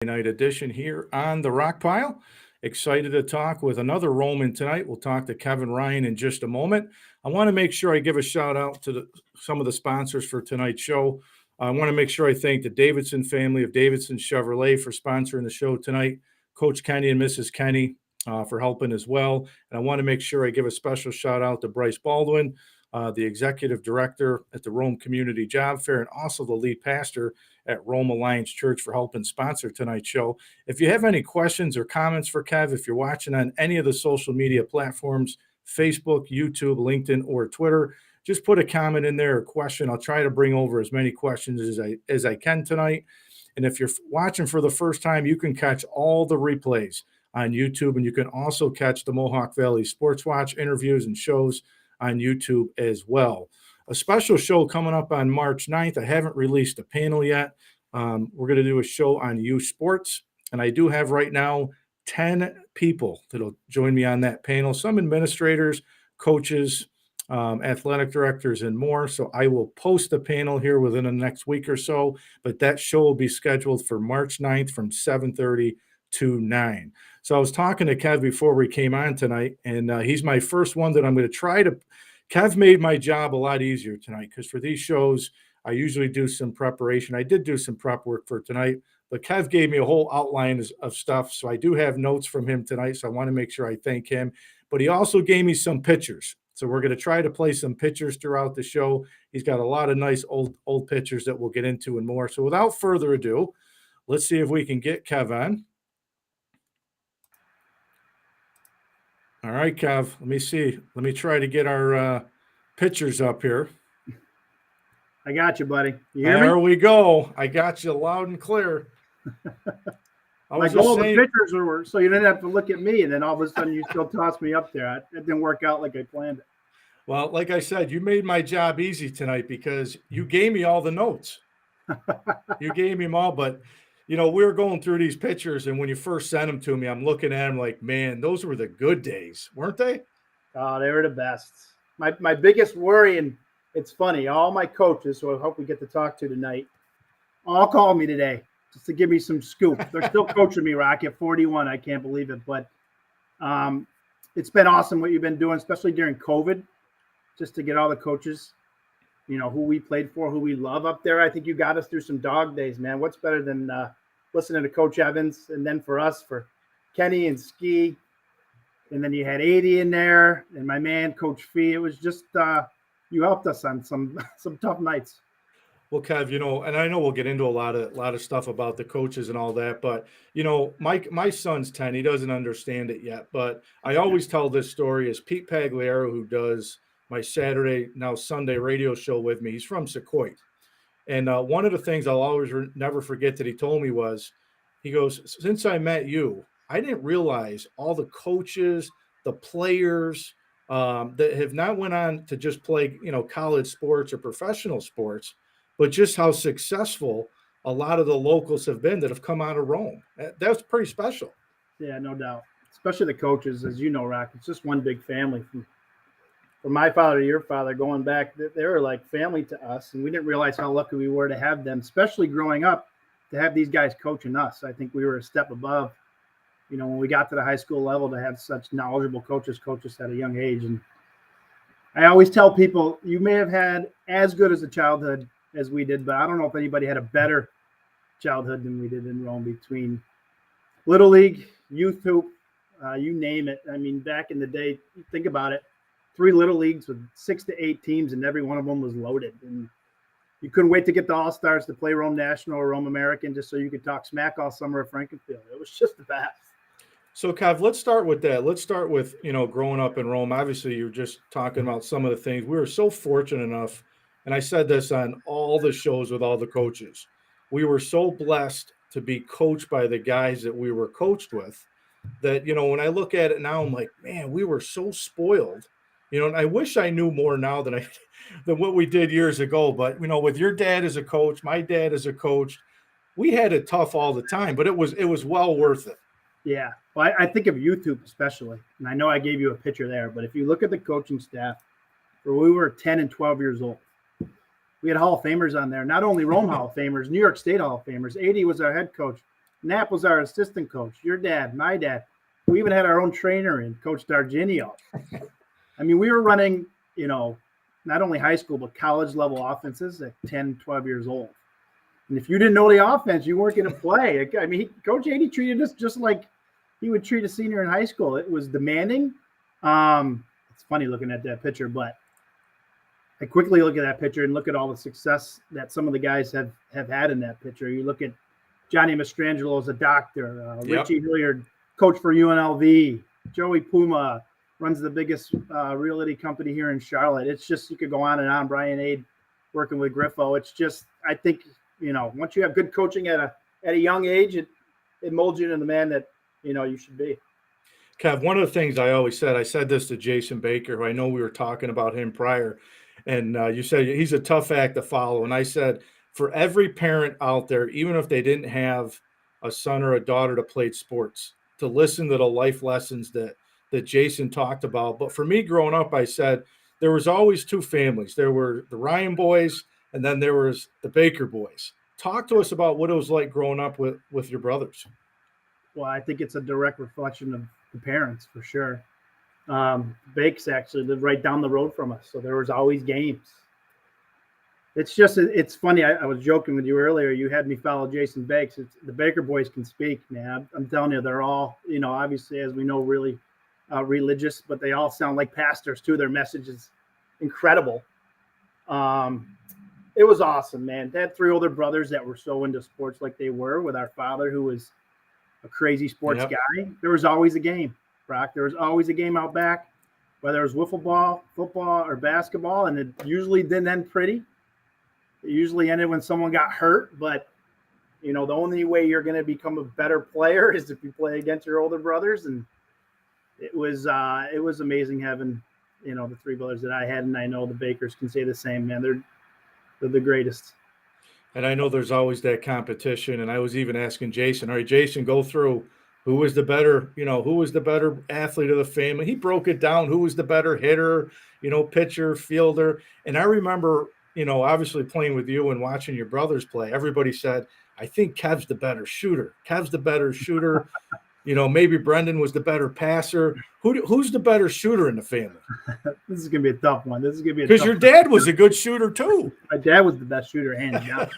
Night edition here on the Rock Pile. Excited to talk with another Roman tonight. We'll talk to Kevin Ryan in just a moment. I want to make sure I give a shout out to some of the sponsors for tonight's show. I want to make sure I thank the Davidson family of Davidson Chevrolet for sponsoring the show tonight, Coach Kenny and Mrs. Kenny for helping as well. And I want to make sure I give a special shout out to Bryce Baldwin, the executive director at the Rome Community Job Fair, and also the lead pastor at Rome Alliance Church for helping sponsor tonight's show. If you have any questions or comments for Kev, if you're watching on any of the social media platforms, Facebook, YouTube, LinkedIn, or Twitter, just put a comment in there, a question. I'll try to bring over as many questions as I can tonight. And if you're watching for the first time, you can catch all the replays on YouTube, and you can also catch the Mohawk Valley Sports Watch interviews and shows on YouTube as well. A special show coming up on March 9th. I haven't released a panel yet. We're going to do a show on youth sports, and I do have right now 10 people that'll join me on that panel, some administrators, coaches, athletic directors, and more. So I will post the panel here within the next week or so, but that show will be scheduled for March 9th from 7:30 to 9. So I was talking to Kev before we came on tonight, and he's my first one that I'm going to try to Kev made my job a lot easier tonight because for these shows, I usually do some preparation. I did do some prep work for tonight, but Kev gave me a whole outline of stuff. So I do have notes from him tonight. So I want to make sure I thank him. But he also gave me some pictures. So we're going to try to play some pictures throughout the show. He's got a lot of nice old pictures that we'll get into and more. So without further ado, let's see if we can get Kev on. All right, Kev, let me see. Let me try to get our pictures up here. I got you, buddy. You hear there me? We go. I got you loud and clear. My goal of the pictures were so you didn't have to look at me, and then all of a sudden you still toss me up there. It didn't work out like I planned it. Well, like I said, you made my job easy tonight because you gave me all the notes. You gave me them all, but we were going through these pictures, and when you first sent them to me, I'm looking at them like, man, those were the good days, weren't they? Oh, they were the best. My biggest worry, and it's funny, all my coaches, who I hope we get to talk to tonight, all called me today just to give me some scoop. They're still coaching me, Rock, at 41. I can't believe it, but it's been awesome what you've been doing, especially during COVID, just to get all the coaches, who we played for, who we love up there. I think you got us through some dog days, man. What's better than listening to Coach Evans, and then for us, for Kenny and Ski, and then you had 80 in there, and my man, Coach Fee. It was just you helped us on some tough nights. Well, Kev, and I know we'll get into a lot of stuff about the coaches and all that, but my son's 10. He doesn't understand it yet, but I always tell this story as Pete Pagliaro, who does my Saturday, now Sunday radio show with me. He's from Sequoia. And one of the things I'll always never forget that he told me was, he goes, since I met you, I didn't realize all the coaches, the players that have not went on to just play, college sports or professional sports, but just how successful a lot of the locals have been that have come out of Rome. That's pretty special. Yeah, no doubt. Especially the coaches, as you know, Rock. It's just one big family. From my father to your father, going back, they were like family to us, and we didn't realize how lucky we were to have them, especially growing up, to have these guys coaching us. I think we were a step above, when we got to the high school level, to have such knowledgeable coaches at a young age. And I always tell people, you may have had as good as a childhood as we did, but I don't know if anybody had a better childhood than we did in Rome, between Little League, youth hoop, you name it. I mean, back in the day, think about it. 3 little leagues with 6 to 8 teams, and every one of them was loaded. And you couldn't wait to get the All-Stars to play Rome National or Rome American just so you could talk smack all summer at Frankenfield. It was just the best. So, Kev, let's start with that. Let's start with, growing up in Rome. Obviously, you're just talking about some of the things. We were so fortunate enough, and I said this on all the shows with all the coaches. We were so blessed to be coached by the guys that we were coached with that, when I look at it now, I'm like, man, we were so spoiled. And I wish I knew more now than what we did years ago. But, with your dad as a coach, my dad as a coach, we had it tough all the time, but it was well worth it. Yeah. Well, I think of YouTube especially, and I know I gave you a picture there, but if you look at the coaching staff, where we were 10 and 12 years old, we had Hall of Famers on there, not only Rome Hall of Famers, New York State Hall of Famers. 80 was our head coach. Knapp was our assistant coach. Your dad, my dad. We even had our own trainer in, Coach Darginio. I mean, we were running, not only high school, but college level offenses at 10, 12 years old. And if you didn't know the offense, you weren't going to play. I mean, Coach 80 treated us just like he would treat a senior in high school. It was demanding. It's funny looking at that picture, but I quickly look at that picture and look at all the success that some of the guys have had in that picture. You look at Johnny Mastrangelo as a doctor, Richie Hilliard, coach for UNLV, Joey Puma runs the biggest realty company here in Charlotte. It's just, you could go on and on. Brian Aid working with Griffo. It's just, I think, once you have good coaching at a young age, it molds you into the man that, you should be. Kev, one of the things I always said, I said this to Jason Baker, who I know we were talking about him prior, and you said he's a tough act to follow. And I said, for every parent out there, even if they didn't have a son or a daughter that played sports, to listen to the life lessons that Jason talked about. But for me growing up, I said there was always two families. There were the Ryan boys, and then there was the Baker boys. Talk to us about what it was like growing up with your brothers. Well, I think it's a direct reflection of the parents for sure. Bakes actually lived right down the road from us, so there was always games. It's funny. I was joking with you earlier. You had me follow Jason Bakes. The Baker boys can speak, man. I'm telling you, they're all, obviously, as we know, really religious, but they all sound like pastors too. Their message is incredible. It was awesome, man. They had three older brothers that were so into sports like they were, with our father, who was a crazy sports guy. There was always a game, Brock. There was always a game out back, whether it was wiffle ball, football, or basketball, and it usually didn't end pretty. It usually ended when someone got hurt, but the only way you're going to become a better player is if you play against your older brothers. And it was amazing having, the three brothers that I had, and I know the Bakers can say the same, man. They're the greatest. And I know there's always that competition. And I was even asking Jason, all right, Jason, go through who was the better athlete of the family. He broke it down. Who was the better hitter, pitcher, fielder. And I remember, obviously playing with you and watching your brothers play, everybody said, I think Kev's the better shooter. Maybe Brendan was the better passer. Who's the better shooter in the family? This is going to be a tough one. Because your dad was a good shooter too. My dad was the best shooter, hands down.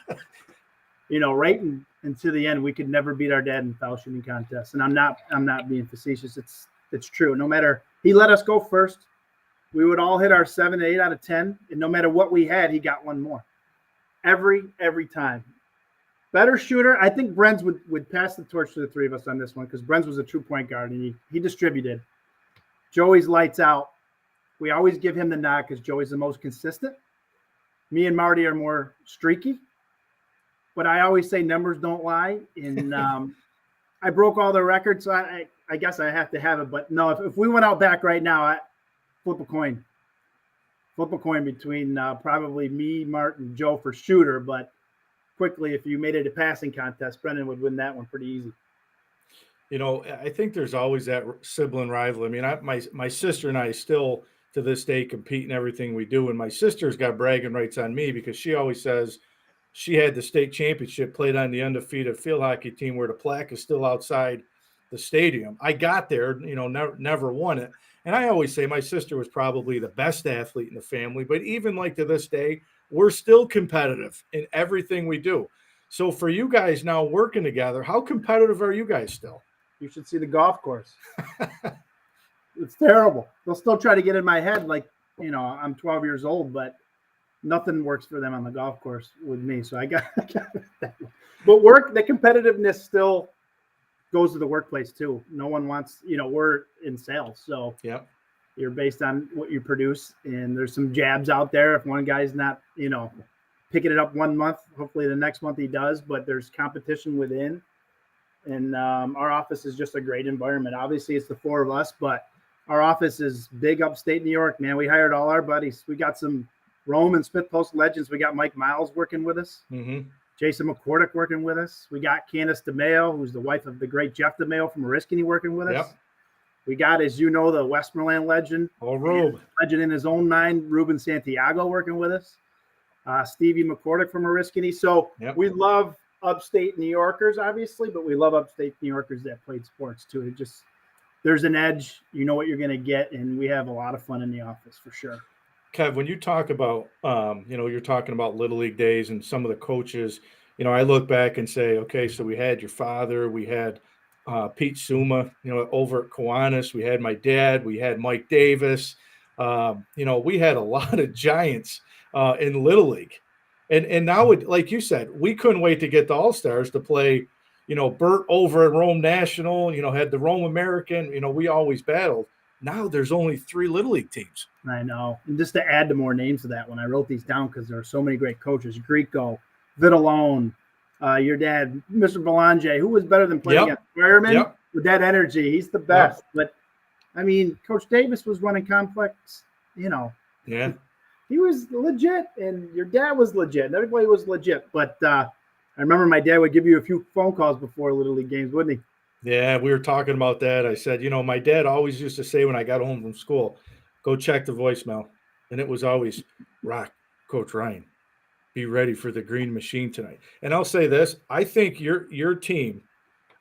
Right into the end, we could never beat our dad in foul shooting contests. And I'm not being facetious. It's true. No matter, he let us go first. We would all hit our 7, 8 out of 10, and no matter what we had, he got one more. Every time. Better shooter. I think Brenz would pass the torch to the three of us on this one, because Brenz was a true point guard, and he distributed. Joey's lights out. We always give him the nod because Joey's the most consistent. Me and Marty are more streaky, but I always say numbers don't lie. And I broke all the records, so I guess I have to have it. But no, if we went out back right now, flip a coin between probably me, Martin, Joe for shooter. But quickly, if you made it a passing contest, Brendan would win that one pretty easy. I think there's always that sibling rivalry. I mean, my sister and I still to this day compete in everything we do, and my sister's got bragging rights on me because she always says she had the state championship, played on the undefeated field hockey team where the plaque is still outside the stadium. I got there, never won it. And I always say my sister was probably the best athlete in the family, but even like to this day, we're still competitive in everything we do. So for you guys now working together, how competitive are you guys still? You should see the golf course. It's terrible. They'll still try to get in my head like, I'm 12 years old, but nothing works for them on the golf course with me. So I got that one. But the competitiveness still goes to the workplace too. No one wants, we're in sales. So you're based on what you produce, and there's some jabs out there. If one guy's not, picking it up 1 month, hopefully the next month he does, but there's competition within. And our office is just a great environment. Obviously it's the four of us, but our office is big upstate New York, man. We hired all our buddies. We got some Rome and Smith Post legends. We got Mike Miles working with us. Mm-hmm. Jason McCordick working with us. We got Candace DeMayo, who's the wife of the great Jeff DeMayo from Oriskany, working with us. Yep. We got, as you know, the Westmoreland legend. Rube. Legend in his own mind, Ruben Santiago, working with us. Stevie McCordick from Oriskany. So we love upstate New Yorkers, obviously, but we love upstate New Yorkers that played sports too. It just there's an edge. You know what you're going to get, and we have a lot of fun in the office for sure. Kev, when you talk about, you're talking about Little League days and some of the coaches, I look back and say, okay, so we had your father, we had Pete Suma, over at Kiwanis, we had my dad, we had Mike Davis. We had a lot of giants in Little League. And now, like you said, we couldn't wait to get the All-Stars to play, Bert over at Rome National, had the Rome American, we always battled. Now there's only 3 Little League teams. I know. And just to add to more names to that, when I wrote these down, because there are so many great coaches, Grieco, Vitalone, your dad, Mr. Belanger, who was better than playing against Fireman with that energy. He's the best. But, I mean, Coach Davis was running complex, Yeah. He was legit, and your dad was legit, and everybody was legit. But I remember my dad would give you a few phone calls before Little League games, wouldn't he? Yeah, we were talking about that. I said, my dad always used to say when I got home from school, go check the voicemail. And it was always, Rock, Coach Ryan, be ready for the green machine tonight. And I'll say this, I think your team,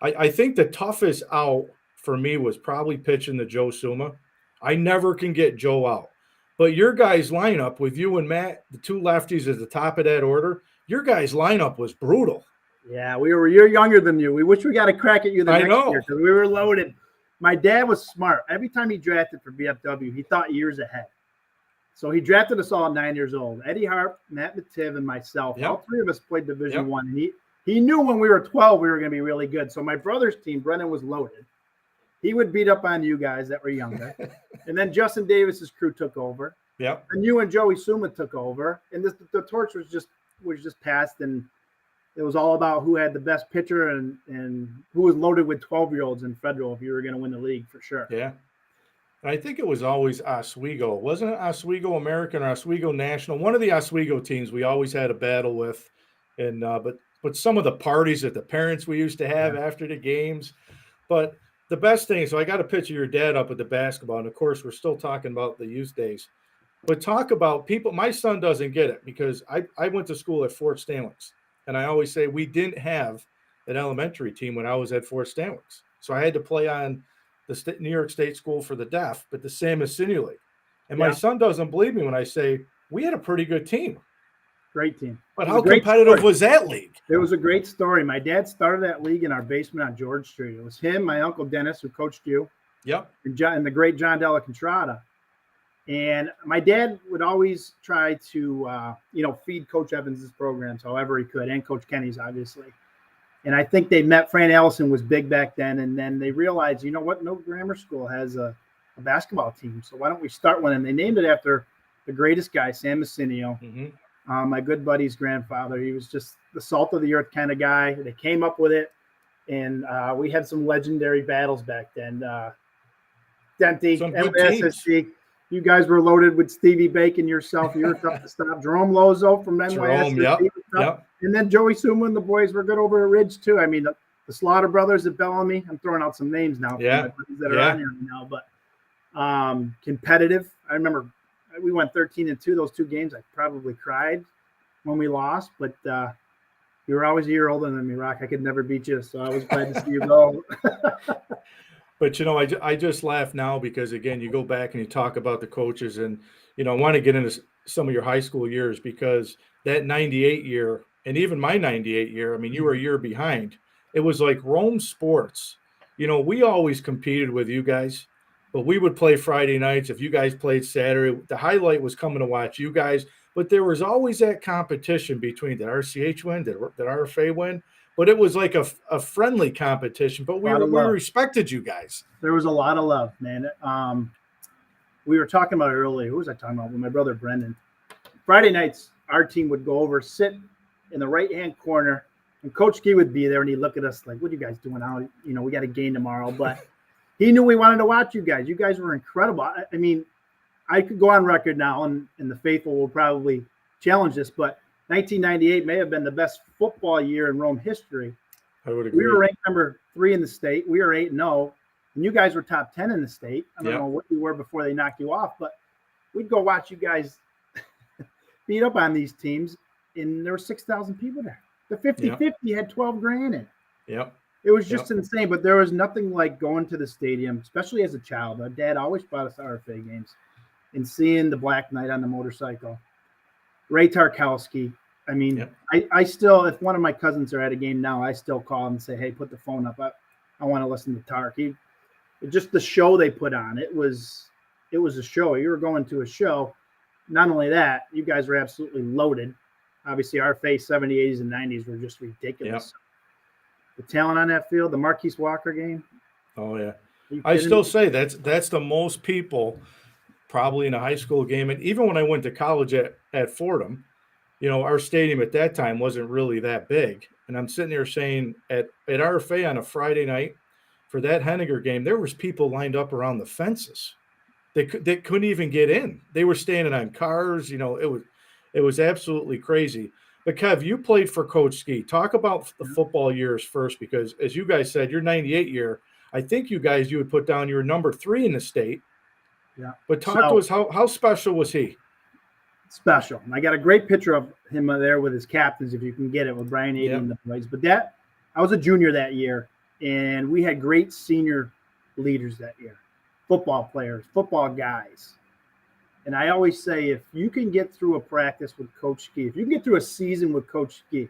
I think the toughest out for me was probably pitching to Joe Suma. I never can get Joe out. But your guys' lineup with you and Matt, the 2 lefties at the top of that order, your guys' lineup was brutal. Yeah, you're younger than you. We wish we got a crack at you the next year because we were loaded. My dad was smart. Every time he drafted for BFW, he thought years ahead. So he drafted us all at 9 years old. Eddie Harp, Matt Mativ, and myself. Yep. All 3 of us played Division I. And he knew when we were 12 we were going to be really good. So my brother's team, Brennan, was loaded. He would beat up on you guys that were younger. And then Justin Davis's crew took over. Yep. And you and Joey Suma took over. And the torch was just passed, and it was all about who had the best pitcher and who was loaded with 12-year-olds in Federal if you were going to win the league for sure. Yeah. And I think it was always Oswego. Wasn't it Oswego American or Oswego National? One of the Oswego teams we always had a battle with. And but some of the parties that the parents we used to have after the games. But the best thing, so I got a picture of your dad up at the basketball. And, of course, we're still talking about the youth days. But talk about people. My son doesn't get it because I went to school at Fort Stanwix. And I always say we didn't have an elementary team when I was at Fort Stanwix. So I had to play on the New York State School for the Deaf, but the same as Senior League. And my son doesn't believe me when I say we had a pretty good team. Great team. But how competitive was that league? It was a great story. My dad started that league in our basement on George Street. It was him, my Uncle Dennis, who coached you. Yep. And the great John Della Contrada. And my dad would always try to, feed Coach Evans's programs however he could, and Coach Kenny's, obviously. And I think they met. Fran Allison was big back then, and then they realized, you know what, no grammar school has a basketball team, so why don't we start one? And they named it after the greatest guy, Sam Messinio, my good buddy's grandfather. He was just the salt of the earth kind of guy. They came up with it, and we had some legendary battles back then. Dente, MSSC. You guys were loaded with Stevie Bacon yourself. You were tough to stop. Jerome Lozo from NYS. Yep. And then Joey Suma and the boys were good over at Ridge, too. I mean, the Slaughter brothers at Bellamy. I'm throwing out some names now. That are on here now. But competitive. I remember we went 13-2 those 2 games. I probably cried when we lost. But you were always a year older than me, Rock. I could never beat you, so I was glad to see you go. But, I just laugh now because, again, you go back and you talk about the coaches and, I want to get into some of your high school years because that 98 year and even my 98 year, I mean, you were a year behind. It was like Rome sports. We always competed with you guys, but we would play Friday nights. If you guys played Saturday, the highlight was coming to watch you guys. But there was always that competition between did RCH win, did RFA win? But it was like a friendly competition, but we respected you guys. There was a lot of love, man. We were talking about it earlier. Who was I talking about? With my brother, Brendan. Friday nights, our team would go over, sit in the right-hand corner, and Coach Gee would be there, and he'd look at us like, what are you guys doing out? We got a game tomorrow. But he knew we wanted to watch you guys. You guys were incredible. I mean, I could go on record now, and the faithful will probably challenge this, but 1998 may have been the best football year in Rome history. I would agree. We were ranked number 3 in the state. We were 8-0, and you guys were top 10 in the state. I don't know what you were before they knocked you off, but we'd go watch you guys beat up on these teams, and there were 6,000 people there. The 50-50 had 12 grand in it. Yep. It was just insane, but there was nothing like going to the stadium, especially as a child. My dad always brought us to RFA games and seeing the Black Knight on the motorcycle. Ray Tarkowski. I mean, I still, if one of my cousins are at a game now, I still call him and say, hey, put the phone up. I want to listen to Tark. Just the show they put on. It was a show. You were going to a show. Not only that, you guys were absolutely loaded. Obviously, our face 70s, 80s, and 90s were just ridiculous. Yep. The talent on that field, the Marquise Walker game. Oh, yeah. I still say that's the most people probably in a high school game. And even when I went to college at Fordham, our stadium at that time wasn't really that big. And I'm sitting there saying at RFA on a Friday night for that Henniger game, there was people lined up around the fences. They couldn't even get in. They were standing on cars. It was absolutely crazy. But Kev, you played for Coach Ski. Talk about the football years first, because as you guys said, your 98 year, I think you would put down you were number 3 in the state. Yeah. But talk to us, how special was he? Special. And I got a great picture of him there with his captains, if you can get it, with Brian Ady and the boys. But I was a junior that year, and we had great senior leaders that year. Football players, football guys. And I always say, if you can get through a practice with Coach Ski, if you can get through a season with Coach Ski,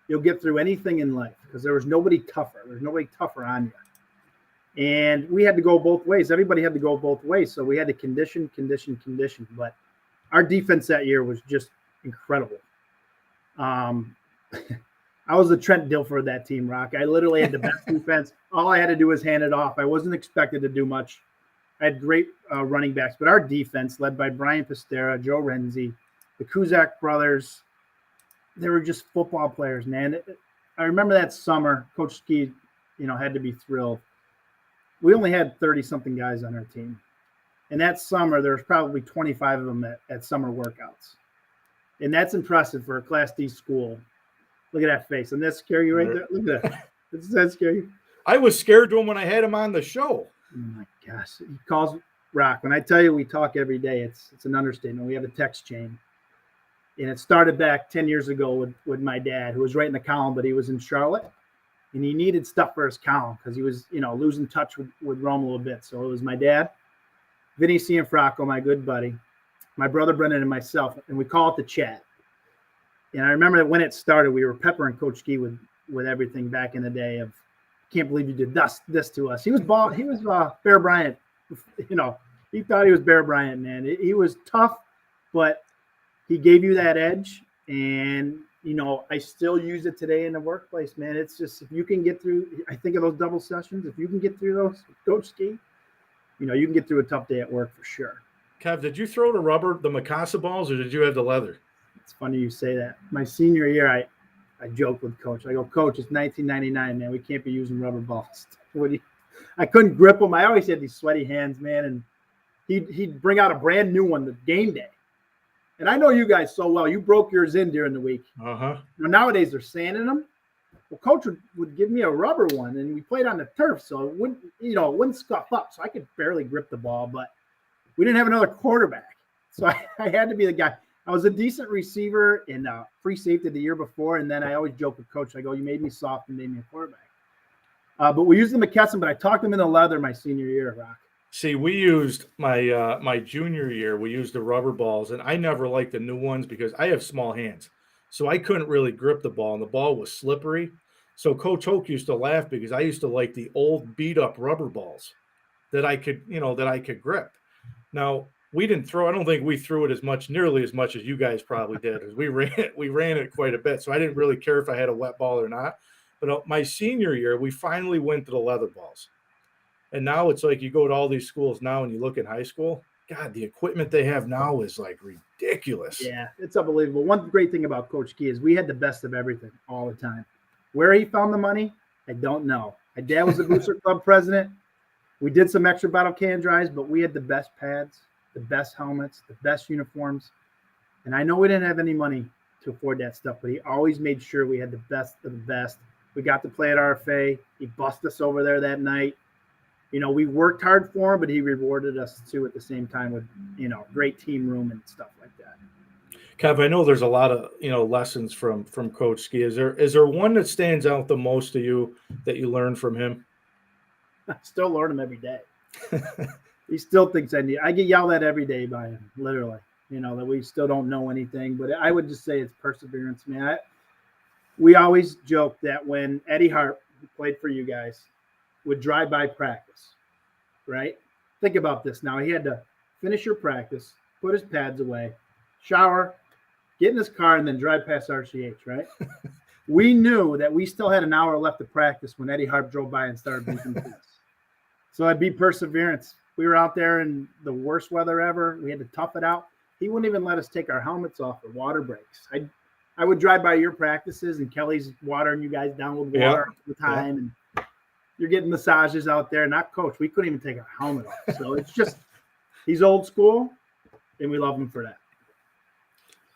you'll get through anything in life, because there was nobody tougher. There's nobody tougher on you. And we had to go both ways. Everybody had to go both ways. So we had to condition. But our defense that year was just incredible. I was the Trent Dilfer of that team, Rock. I literally had the best defense. All I had to do was hand it off. I wasn't expected to do much. I had great running backs, but our defense, led by Brian Pastera, Joe Renzi, the Kuzak brothers, they were just football players, man. I remember that summer, Coach Ski, had to be thrilled. We only had 30-something guys on our team. And that summer, there was probably 25 of them at summer workouts. And that's impressive for a Class D school. Look at that face. Doesn't that scare you right there? Look at that. Does that scare you? I was scared to him when I had him on the show. Oh my gosh. He calls Rock. When I tell you we talk every day, it's an understatement. We have a text chain. And it started back 10 years ago with my dad, who was writing the column, but he was in Charlotte. And he needed stuff for his column because he was, losing touch with Rome a little bit. So it was my dad, Vinny Cianfrocco, my good buddy, my brother Brendan, and myself. And we call it the chat. And I remember that when it started, we were peppering Coach Ski with everything back in the day of, can't believe you did this to us. He was Bear Bryant. He thought he was Bear Bryant, man. He was tough, but he gave you that edge. And, I still use it today in the workplace, man. It's just, if you can get through, I think of those double sessions, if you can get through those, Coach Ski, you can get through a tough day at work for sure. Kev, did you throw the Mikasa balls, or did you have the leather? It's funny you say that. My senior year, I joked with Coach. I go, Coach, it's 1999, man. We can't be using rubber balls. I couldn't grip them. I always had these sweaty hands, man. And he'd bring out a brand new one the game day. And I know you guys so well. You broke yours in during the week. Uh-huh. Nowadays, they're sanding them. Well, Coach would give me a rubber one, and we played on the turf, so it wouldn't scuff up. So I could barely grip the ball, but we didn't have another quarterback. So I had to be the guy. I was a decent receiver in free safety the year before, and then I always joke with Coach. I go, you made me soft and made me a quarterback. But we used the McKesson, but I talked them into leather my senior year, Rock. See, we used my junior year, we used the rubber balls, and I never liked the new ones because I have small hands. So I couldn't really grip the ball, and the ball was slippery. So Coach Hoke used to laugh because I used to like the old beat-up rubber balls that I could grip. Now, we didn't throw. I don't think we threw it nearly as much as you guys probably did, because we ran it quite a bit. So I didn't really care if I had a wet ball or not. But my senior year, we finally went to the leather balls, and now it's like you go to all these schools now, and you look at high school. God, the equipment they have now is like ridiculous. Yeah, it's unbelievable. One great thing about Coach Key is we had the best of everything all the time. Where he found the money, I don't know. My dad was a Booster Club president. We did some extra bottle can drives, but we had the best pads, the best helmets, the best uniforms. And I know we didn't have any money to afford that stuff, but he always made sure we had the best of the best. We got to play at RFA. He bussed us over there that night. We worked hard for him, but he rewarded us too at the same time with, great team room and stuff like that. Kev, I know there's a lot of lessons from Coach Ski. Is there one that stands out the most to you that you learned from him? I still learn him every day. He still thinks I get yelled at every day by him, literally. That we still don't know anything. But I would just say it's perseverance, man. We always joke that when Eddie Harp, who played for you guys, would drive by practice, right? Think about this now. He had to finish your practice, put his pads away, shower, get in his car, and then drive past RCH, right? We knew that we still had an hour left to practice when Eddie Harp drove by and started beeping to us. So I'd be perseverance. We were out there in the worst weather ever. We had to tough it out. He wouldn't even let us take our helmets off for water breaks. I would drive by your practices, and Kelly's watering you guys down with water all the time, and you're getting massages out there. Not coach. We couldn't even take our helmet off. So it's just he's old school, and we love him for that.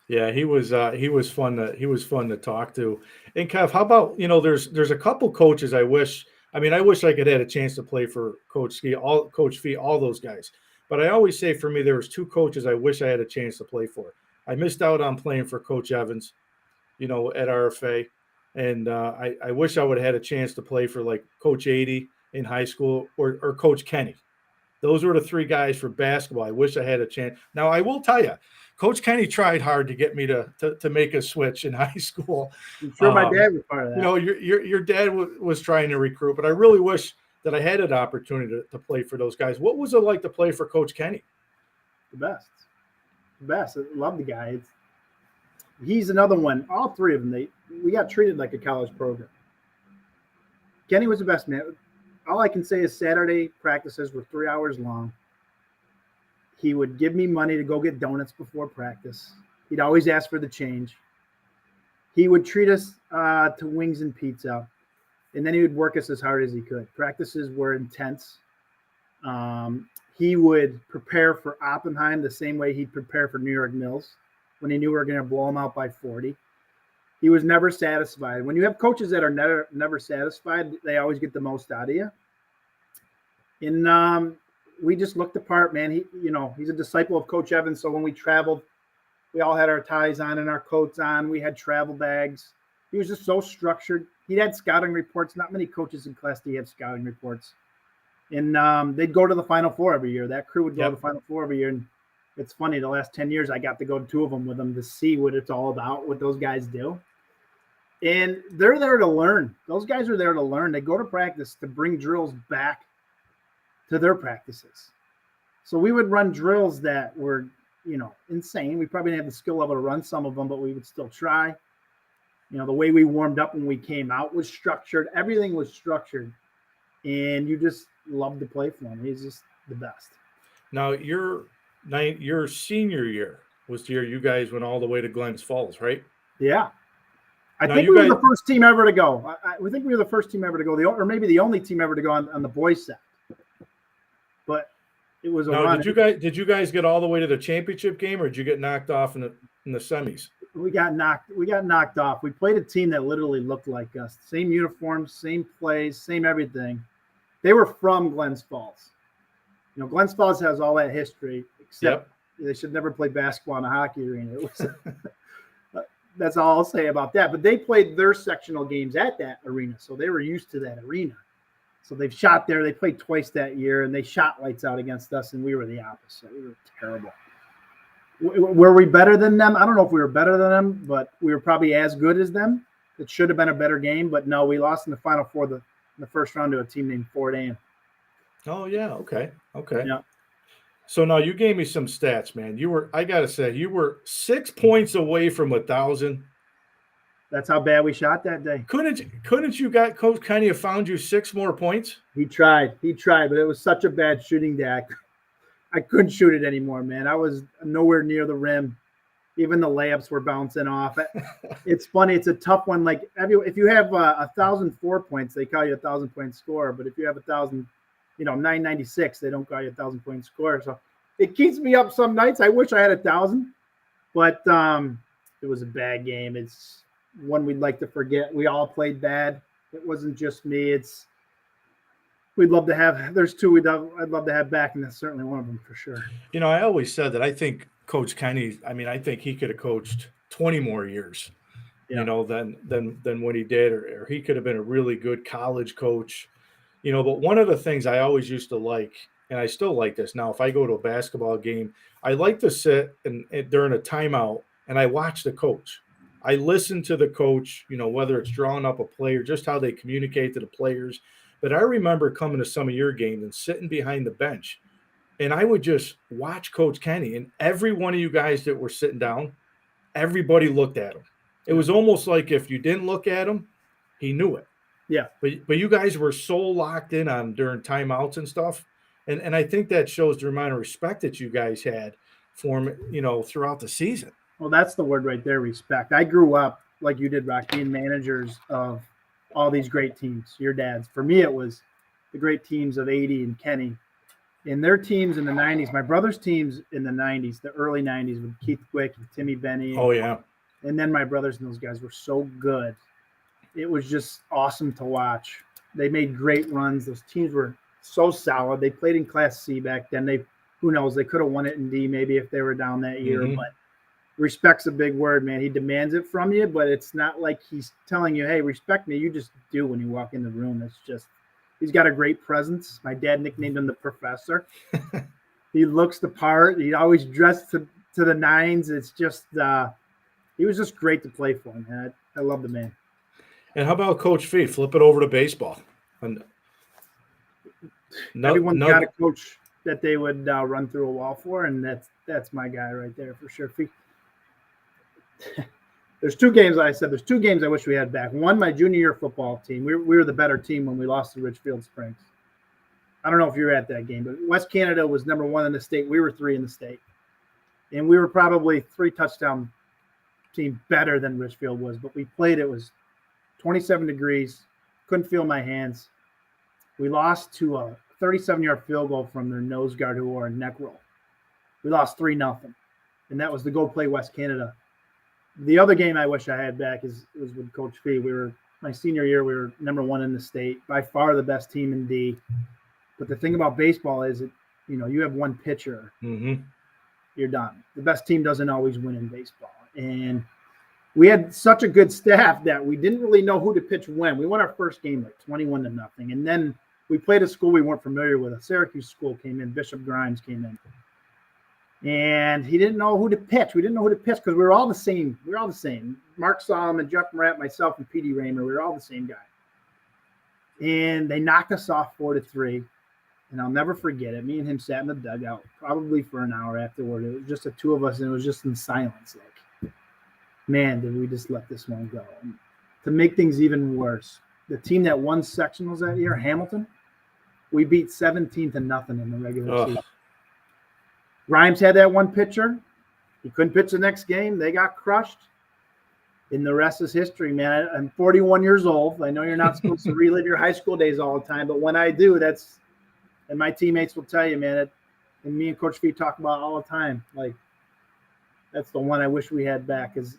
Yeah, he was fun to talk to. And Kev, how about there's a couple coaches I wish I could have had a chance to play for Coach Ski, Coach Fee, all those guys. But I always say for me there was two coaches I wish I had a chance to play for. I missed out on playing for Coach Evans, at RFA, and I wish I would have had a chance to play for like Coach 80 in high school or Coach Kenny. Those were the three guys for basketball. I wish I had a chance. Now I will tell you, Coach Kenny tried hard to get me to make a switch in high school. I'm sure my dad was part of that. Your dad was trying to recruit, but I really wish that I had an opportunity to play for those guys. What was it like to play for Coach Kenny? The best. I love the guy. He's another one. All three of them, we got treated like a college program. Kenny was the best, man. All I can say is Saturday practices were 3 hours long. He would give me money to go get donuts before practice. He'd always ask for the change. He would treat us to wings and pizza, and then he would work us as hard as he could. Practices were intense. He would prepare for Oppenheim the same way he'd prepare for New York Mills when he knew we were going to blow him out by 40. He was never satisfied. When you have coaches that are never satisfied, they always get the most out of you. And we just looked the part, man. He's a disciple of Coach Evans. So when we traveled, we all had our ties on and our coats on. We had travel bags. He was just so structured. He had scouting reports. Not many coaches in Class D have scouting reports. And they'd go to the Final Four every year. That crew would go to the Final Four every year. And it's funny, the last 10 years, I got to go to 2 of them with them to see what it's all about, what those guys do. And they're there to learn. Those guys are there to learn. They go to practice to bring drills back to their practices. So we would run drills that were, insane. We probably didn't have the skill level to run some of them, but we would still try. The way we warmed up when we came out was structured. Everything was structured. And you just love to play for him. He's just the best. Now, your senior year was the year you guys went all the way to Glens Falls, right? Yeah. I think we were the first team ever to go. We think we were the first team ever to go, or maybe the only team ever to go on the boys' set. But it was a run. Did you guys get all the way to the championship game, or did you get knocked off in the semis? We got knocked off. We played a team that literally looked like us. Same uniforms, same plays, same everything. They were from Glens Falls. Glens Falls has all that history, except they should never play basketball in a hockey arena. It was that's all I'll say about that. But they played their sectional games at that arena, so they were used to that arena. So they've shot there. They played twice that year, and they shot lights out against us, and we were the opposite. We were terrible. Were we better than them? I don't know if we were better than them, but we were probably as good as them. It should have been a better game, but no, we lost in the Final Four in the first round to a team named Fort Anne. Oh, yeah. Okay. Yeah. So now you gave me some stats, man. I got to say, you were 6 points away from 1,000. That's how bad we shot that day. Couldn't you got Coach Kenny have found you 6 more points? He tried, but it was such a bad shooting day. I couldn't shoot it anymore, man. I was nowhere near the rim. Even the layups were bouncing off. It's funny. It's a tough one. Like if you have 1,004 points, they call you 1,000-point scorer. But if you have 996, they don't call you 1,000-point scorer. So it keeps me up some nights. I wish I had 1,000, but it was a bad game. It's one we'd like to forget. We all played bad. It wasn't just me. We'd love to have. There's 2 I'd love to have back, and that's certainly one of them for sure. I always said that I think Coach Kenny, I mean, I think he could have coached 20 more years, Yeah. than what he did, or he could have been a really good college coach. But one of the things I always used to like, and I still like this now, if I go to a basketball game, I like to sit and during a timeout and I watch the coach. I listen to the coach, whether it's drawing up a play or just how they communicate to the players. But I remember coming to some of your games and sitting behind the bench, and I would just watch Coach Kenny, and every one of you guys that were sitting down, everybody looked at him. It Yeah. was almost like if you didn't look at him, he knew it. Yeah. But you guys were so locked in on during timeouts and stuff, and I think that shows the amount of respect that you guys had for him, throughout the season. Well, that's the word right there, respect. I grew up like you did, Rock, being managers of all these great teams, your dad's. For me, it was the great teams of 80 and Kenny. And their teams in the 90s, my brother's teams in the 90s, the early 90s with Keith Quick and Timmy Benny. Oh, yeah. And then my brothers and those guys were so good. It was just awesome to watch. They made great runs. Those teams were so solid. They played in Class C back then. Who knows, they could have won it in D maybe if they were down that year. Mhm. But respect's a big word, man. He demands it from you, but it's not like he's telling you, hey, respect me. You just do when you walk in the room. It's just, he's got a great presence. My dad nicknamed him the Professor. He looks the part. He always dressed to the nines. It's just, he was just great to play for, man. I love the man. And how about Coach Fee? Flip it over to baseball. And Everyone's got a coach that they would run through a wall for, and that's my guy right there for sure. There's two games I wish we had back. One, my junior year football team. We were the better team when we lost to Richfield Springs. I don't know if you were at that game, but West Canada was number 1 in the state. We were 3 in the state. And we were probably 3 touchdown team better than Richfield was, but we played, it was 27 degrees, couldn't feel my hands. We lost to a 37-yard field goal from their nose guard who wore a neck roll. We lost 3-0, and that was to go play West Canada. The other game I wish I had back was with Coach Fee. My senior year, we were number 1 in the state, by far the best team in D. But the thing about baseball is, you have one pitcher, you're done. The best team doesn't always win in baseball. And we had such a good staff that we didn't really know who to pitch when. We won our first game like 21-0. And then we played a school we weren't familiar with. A Syracuse school came in. Bishop Grimes came in. And he didn't know who to pitch. We didn't know who to pitch because we were all the same. Mark Solomon, Jeff Morat, myself, and Petey Raymer, we were all the same guy. And they knocked us off 4-3. And I'll never forget it. Me and him sat in the dugout probably for an hour afterward. It was just the two of us, and it was just in silence. Like, man, did we just let this one go? And to make things even worse, the team that won sectionals that year, Hamilton, we beat 17-0 in the regular season. Grimes had that one pitcher. He couldn't pitch the next game. They got crushed. And the rest is history, man. I'm 41 years old. I know you're not supposed to relive your high school days all the time, but when I do, and my teammates will tell you, man, and me and Coach Fee talk about all the time, like, that's the one I wish we had back, because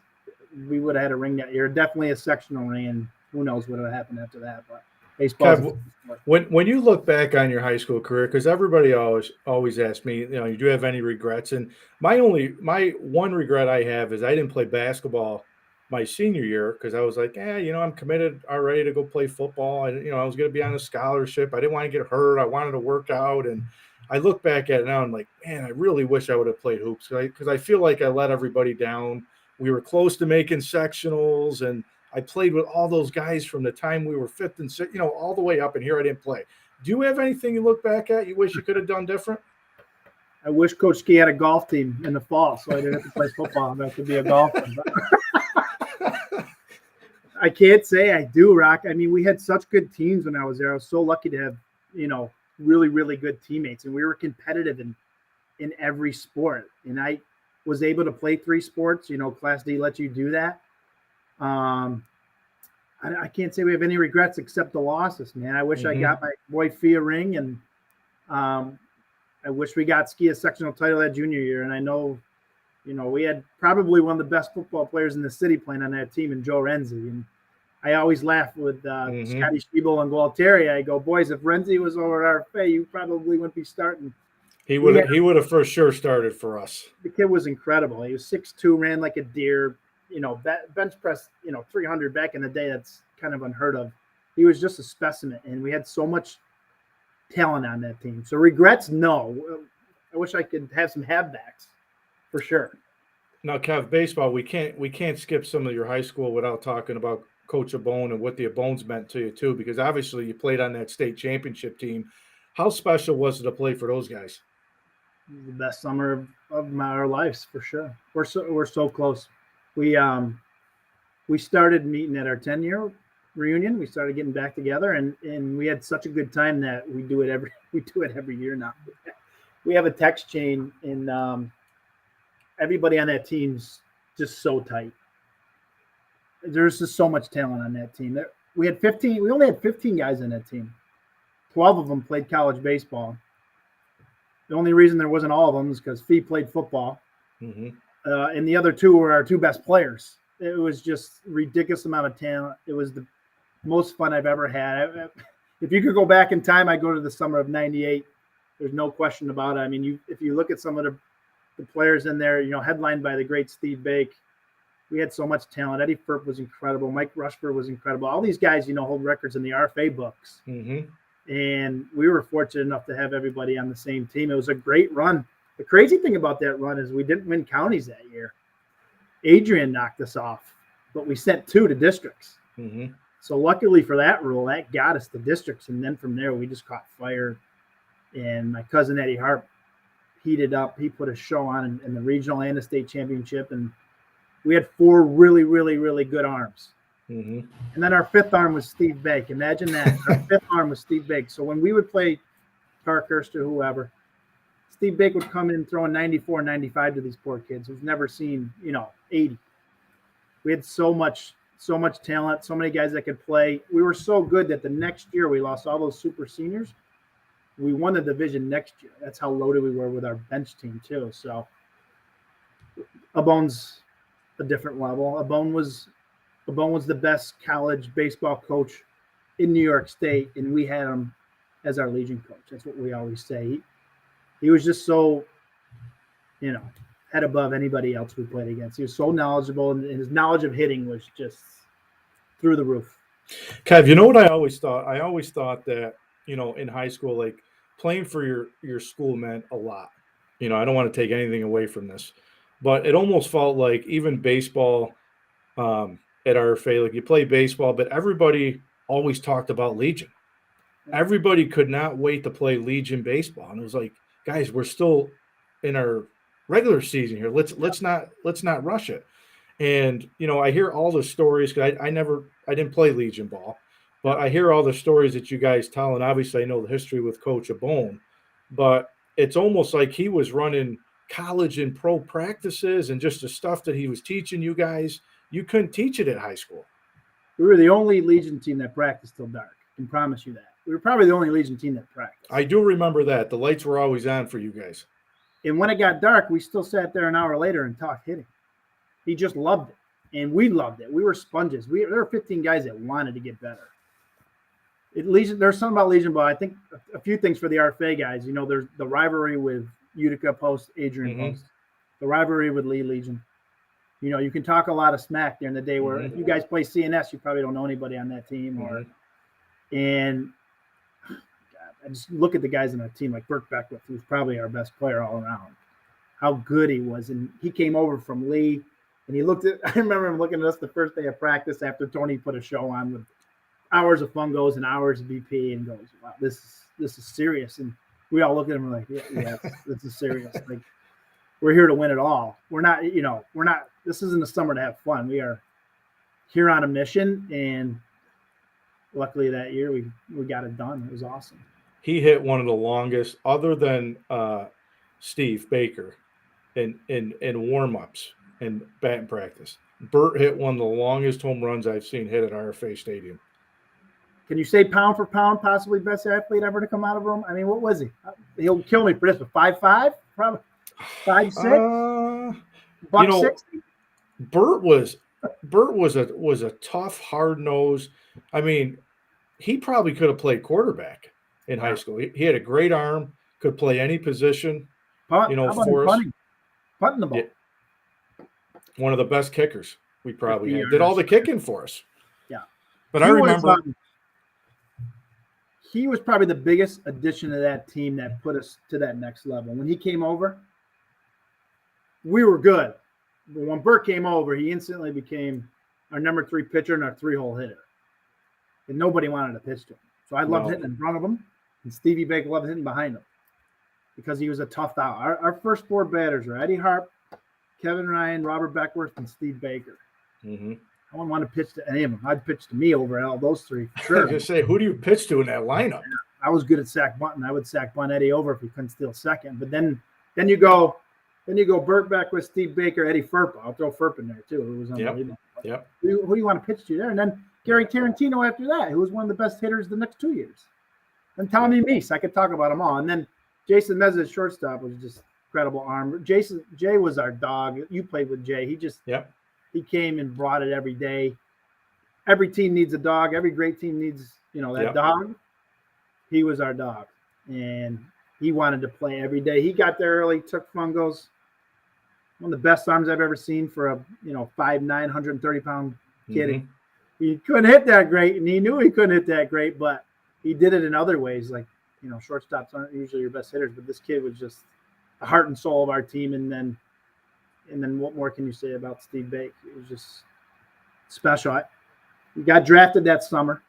we would have had a ring that year. Definitely a sectional ring, and who knows what would have happened after that. But baseball. When you look back on your high school career, because everybody always asks me, you do have any regrets? And my one regret I have is I didn't play basketball my senior year, because I was like, I'm committed already to go play football. And, I was going to be on a scholarship. I didn't want to get hurt. I wanted to work out. And I look back at it now and I'm like, man, I really wish I would have played hoops, because I feel like I let everybody down. We were close to making sectionals, and I played with all those guys from the time we were 5th and 6th, all the way up, and here I didn't play. Do you have anything you look back at you wish you could have done different? I wish Coach Ski had a golf team in the fall, so I didn't have to play football. I have to be a golfer. I can't say I do, Rock. I mean, we had such good teams when I was there. I was so lucky to have, really, really good teammates, and we were competitive in every sport. And I was able to play 3 sports. Class D lets you do that. I can't say we have any regrets except the losses, man. I wish I got my boy Fee a ring, and I wish we got Ski a sectional title that junior year. And I know, we had probably one of the best football players in the city playing on that team, in Joe Renzi. And I always laugh with Scotty Schiebel and Gualtieri. I go, boys, if Renzi was over at RFA, you probably wouldn't be starting. He would have for sure started for us. The kid was incredible. He was 6'2", ran like a deer. Bench press, 300 back in the day. That's kind of unheard of. He was just a specimen, and we had so much talent on that team. So regrets, no. I wish I could have some have-backs for sure. Now, Kev, baseball, we can't skip some of your high school without talking about Coach Abone and what the Abones meant to you too, because obviously you played on that state championship team. How special was it to play for those guys? The best summer of our lives for sure. We're so close. We started meeting at our 10-year reunion. We started getting back together, and we had such a good time that we do it every year now. We have a text chain, and everybody on that team's just so tight. There's just so much talent on that team. We only had 15 guys on that team. 12 of them played college baseball. The only reason there wasn't all of them is because Fee played football, and the other two were our two best players. It was just ridiculous amount of talent. It was the most fun I've ever had. If you could go back in time, I'd go to the summer of '98. There's no question about it. I mean, if you look at some of the players in there, headlined by the great Steve Bake, we had so much talent. Eddie Firp was incredible. Mike Rushford was incredible. All these guys, hold records in the RFA books. And we were fortunate enough to have everybody on the same team. It was a great run. The crazy thing about that run is we didn't win counties that year. Adrian knocked us off, but we sent 2 to districts. So luckily for that rule, that got us to districts. And then from there, we just caught fire. And my cousin Eddie Harp heated up. He put a show on in the regional and the state championship. And we had 4 really, really, really good arms. And then our 5th arm was Steve Bake. Imagine that. Our 5th arm was Steve Bake. So when we would play Parkhurst or whoever, Steve Bake would come in throwing 94, 95 to these poor kids who've never seen, 80. We had so much talent, so many guys that could play. We were so good that the next year we lost all those super seniors. We won the division next year. That's how loaded we were with our bench team too. So Abone's a different level. Abone was the best college baseball coach in New York State, and we had him as our Legion coach. That's what we always say. He was just so, head above anybody else we played against. He was so knowledgeable, and his knowledge of hitting was just through the roof. Kev, you know what I always thought? I always thought that, in high school, like playing for your school meant a lot. I don't want to take anything away from this, but it almost felt like even baseball at RFA, like you play baseball, but everybody always talked about Legion. Everybody could not wait to play Legion baseball. And it was like, guys, we're still in our regular season here. Let's not rush it. And, I hear all the stories, because I didn't play Legion ball, but I hear all the stories that you guys tell. And obviously I know the history with Coach Abone, but it's almost like he was running college and pro practices and just the stuff that he was teaching you guys. You couldn't teach it at high school. We were the only Legion team that practiced till dark. I can promise you that. We were probably the only Legion team that practiced. I do remember that. The lights were always on for you guys. And when it got dark, we still sat there an hour later and talked hitting. He just loved it. And we loved it. We were sponges. There were 15 guys that wanted to get better. There's something about Legion ball. I think a few things for the RFA guys. There's the rivalry with Utica post, Adrian post. The rivalry with Lee Legion. You can talk a lot of smack during the day where if you guys play CNS, you probably don't know anybody on that team. And God, I just look at the guys on that team like Burke Beckwith, who's probably our best player all around. How good he was. And he came over from Lee, and I remember him looking at us the first day of practice after Tony put a show on with hours of fungos and hours of BP, and goes, wow, this is serious. And we all look at him and we're like, yeah, this is serious. Like, we're here to win it all. We're not, this isn't the summer to have fun. We are here on a mission, and luckily that year we got it done. It was awesome. He hit one of the longest, other than Steve Baker, in warm-ups and batting practice. Bert hit one of the longest home runs I've seen hit at RFA Stadium. Can you say pound for pound, possibly best athlete ever to come out of room? I mean, what was he? He'll kill me for this, but 5'5", probably 5'6", buck 60. Bert was a tough, hard nose. I mean, he probably could have played quarterback in high school. He had a great arm, could play any position. Punt. you know, How about him for us. punting the ball? Yeah, one of the best kickers we probably 50 had. Did all yards. the kicking for us. Yeah. But I remember He was probably the biggest addition to that team that put us to that next level. When he came over, we were good. But when Bert came over, he instantly became our number 3 pitcher and our 3-hole hitter. And nobody wanted to pitch to him. So I loved hitting in front of him, and Stevie Baker loved hitting behind him because he was a tough out. Our first 4 batters were Eddie Harp, Kevin Ryan, Robert Beckworth, and Steve Baker. Mm-hmm. I wouldn't want to pitch to any of them. I'd pitch to me over all those 3 for I sure. was gonna say, who do you pitch to in that lineup? I was good at sack bunting. I would sack bunt Eddie over if he couldn't steal second. But then you go Burt Beckwith, Steve Baker, Eddie Ferpa. I'll throw Ferpa in there too. It was unbelievable. Yep. Who do you want to pitch to there? And then Gary Tarantino after that, who was one of the best hitters the next 2 years. And Tommy Meese. I could talk about them all. And then Jason Meza, shortstop, was just incredible arm. Jay was our dog. You played with Jay. He came and brought it every day. Every team needs a dog. Every great team needs, that dog. He was our dog. And he wanted to play every day. He got there early, took fungos. One of the best arms I've ever seen for a 5'9", 130-pound kid. Mm-hmm. He couldn't hit that great, and he knew he couldn't hit that great, but he did it in other ways. Like, shortstops aren't usually your best hitters, but this kid was just the heart and soul of our team. And then what more can you say about Steve Bake? It was just special. He got drafted that summer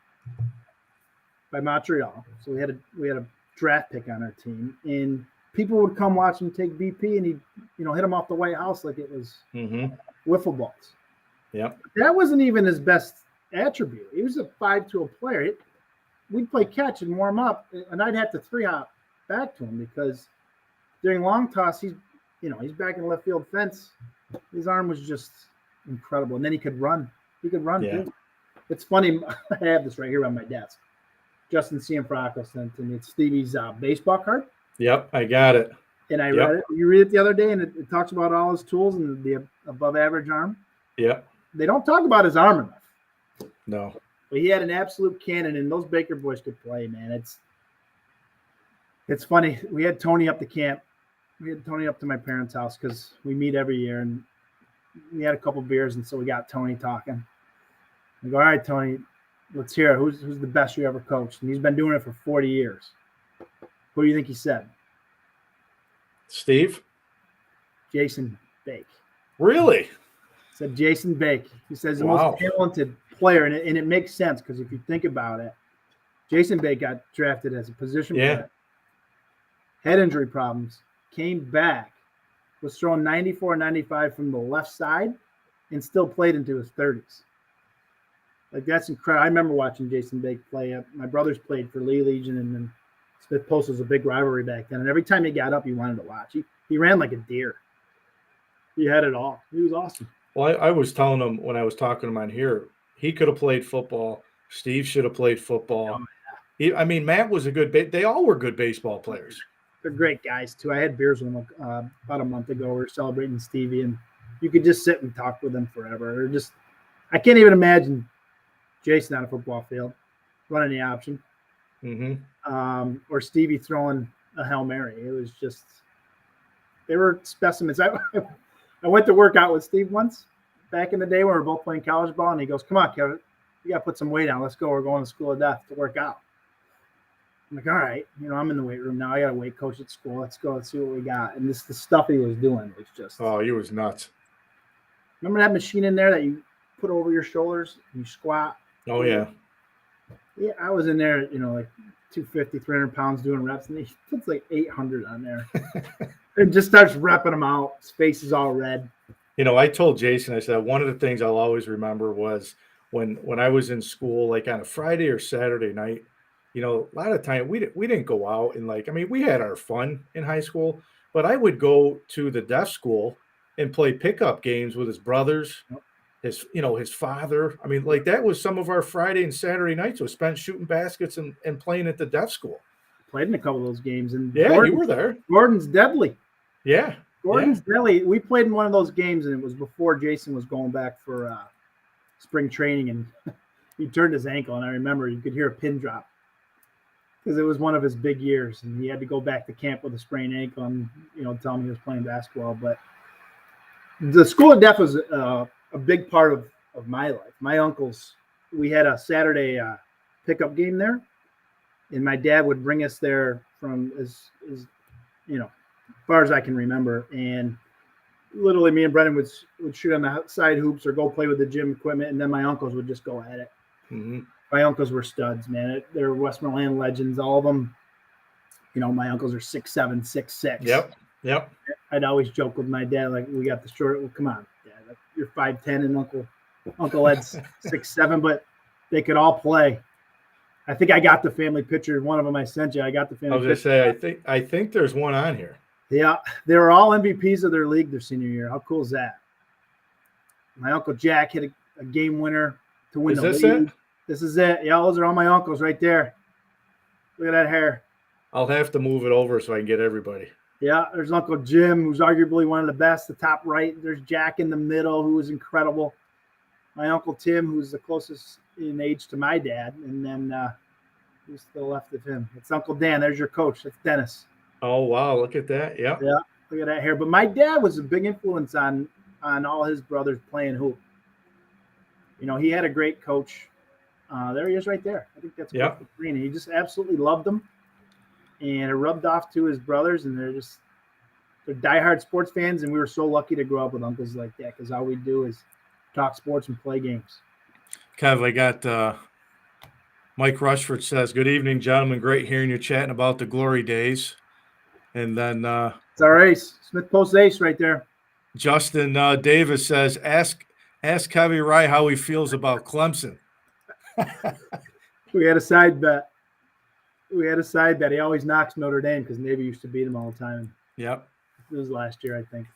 by Montreal, so we had a draft pick on our team, and people would come watch him take BP, and he'd hit him off the White House like it was wiffle balls. Yep. That wasn't even his best attribute. He was a 5-tool player. We'd play catch and warm up, and I'd have to 3-hop back to him because during long toss, he's back in left field fence. His arm was just incredible, and then he could run. He could run too. It's funny. I have this right here on my desk. Justin Cianfrocco sent to me. It's Stevie's baseball card. Yep, I got it. And I read it. You read it the other day, and it talks about all his tools and the above-average arm. Yep. They don't talk about his arm enough. No. But he had an absolute cannon, and those Baker boys could play, man. It's funny. We had Tony up to camp. We had Tony up to my parents' house because we meet every year, and we had a couple beers, and so we got Tony talking. I go, all right, Tony, let's hear it. Who's the best you ever coached? And he's been doing it for 40 years. Who do you think he said? Steve? Jason Bake. Really? Said Jason Bake. He says the most talented player, and it makes sense because if you think about it, Jason Bake got drafted as a position player. Head injury problems, came back, was throwing 94, 95 from the left side, and still played into his 30s. Like, that's incredible. I remember watching Jason Bake play. My brothers played for Lee Legion, and then Smith Post was a big rivalry back then. And every time he got up, you wanted to watch. He ran like a deer. He had it all. He was awesome. Well, I was telling him when I was talking to him on here, he could have played football. Steve should have played football. Matt was a good they all were good baseball players. They're great guys, too. I had beers with them about a month ago. We were celebrating Stevie, and you could just sit and talk with them forever. I can't even imagine Jason on a football field running the option. Mm-hmm. Or Stevie throwing a Hail Mary. It was just – they were specimens. I went to work out with Steve once back in the day when we were both playing college ball, and he goes, come on, Kevin, you got to put some weight on. Let's go. We're going to School of Death to work out. I'm like, all right, I'm in the weight room now. I got a weight coach at school. Let's go. Let's see what we got. And the stuff he was doing was just – oh, he was nuts. Remember that machine in there that you put over your shoulders and you squat? Oh, yeah. Yeah, I was in there, like 250, 300 pounds doing reps, and he puts like 800 on there. And just starts repping them out. His face is all red. I told Jason, I said, one of the things I'll always remember was when I was in school, like on a Friday or Saturday night, a lot of time we didn't go out and we had our fun in high school, but I would go to the deaf school and play pickup games with his brothers, his father. That was some of our Friday and Saturday nights was spent shooting baskets and playing at the deaf school. Played in a couple of those games. And you were there. Gordon's deadly. Yeah. Gordon's deadly. We played in one of those games, and it was before Jason was going back for spring training, and he turned his ankle, and I remember you could hear a pin drop. because it was one of his big years, and he had to go back to camp with a sprained ankle, and tell me he was playing basketball. But the School of Deaf was a big part of my life. My uncles, we had a Saturday pickup game there, and my dad would bring us there from as far as I can remember, and literally me and Brendan would shoot on the side hoops or go play with the gym equipment, and then my uncles would just go at it. Mm-hmm. My uncles were studs, man. They're Westmoreland legends, all of them. My uncles are 6'7", 6'6". Yep. I'd always joke with my dad, like, we got the short. Well, come on, Dad, you're 5'10", and Uncle Ed's 6'7", but they could all play. I think I got the family picture. One of them I sent you. I got the family. I was gonna say, I think there's one on here. Yeah, they were all MVPs of their league their senior year. How cool is that? My Uncle Jack hit a game winner to win the league. Is this it? This is it. Yeah, those are all my uncles right there. Look at that hair. I'll have to move it over so I can get everybody. Yeah, there's Uncle Jim, who's arguably one of the best, the top right. There's Jack in the middle, who was incredible. My Uncle Tim, who's the closest in age to my dad. And then who's to the left of him? It's Uncle Dan. There's your coach. That's Dennis. Oh, wow. Look at that. Yep. Yeah, look at that hair. But my dad was a big influence on all his brothers playing hoop. He had a great coach. There he is right there. I think that's Coach Green. He just absolutely loved them. And it rubbed off to his brothers, and they're diehard sports fans, and we were so lucky to grow up with uncles like that, because all we do is talk sports and play games. Kev, I got Mike Rushford says, "Good evening, gentlemen. Great hearing you chatting about the glory days." And then it's our ace, Smith Post ace right there. Justin Davis says, ask Kevin Rye how he feels about Clemson. We had a side bet. He always knocks Notre Dame because Navy used to beat him all the time. Yep. It was last year, I think.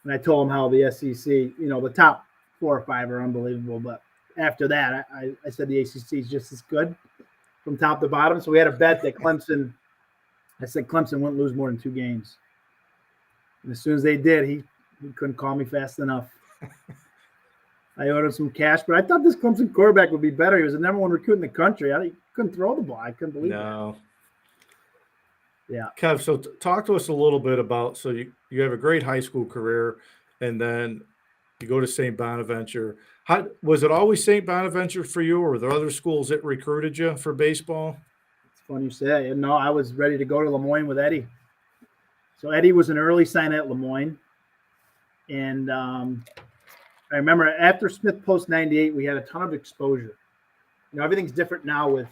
And I told him how the SEC, the top 4 or 5 are unbelievable. But after that, I said the ACC is just as good from top to bottom. So we had a bet that Clemson, I said Clemson wouldn't lose more than 2 games. And as soon as they did, he couldn't call me fast enough. I owed him some cash, but I thought this Clemson quarterback would be better. He was the number 1 recruit in the country. He couldn't throw the ball. I couldn't believe it. Yeah. Kev, so talk to us a little bit about, so you have a great high school career, and then you go to St. Bonaventure. Was it always St. Bonaventure for you, or were there other schools that recruited you for baseball? It's funny you say. No, I was ready to go to Lemoyne with Eddie. So Eddie was an early sign at Lemoyne. And I remember after Smith Post 98, we had a ton of exposure. Everything's different now with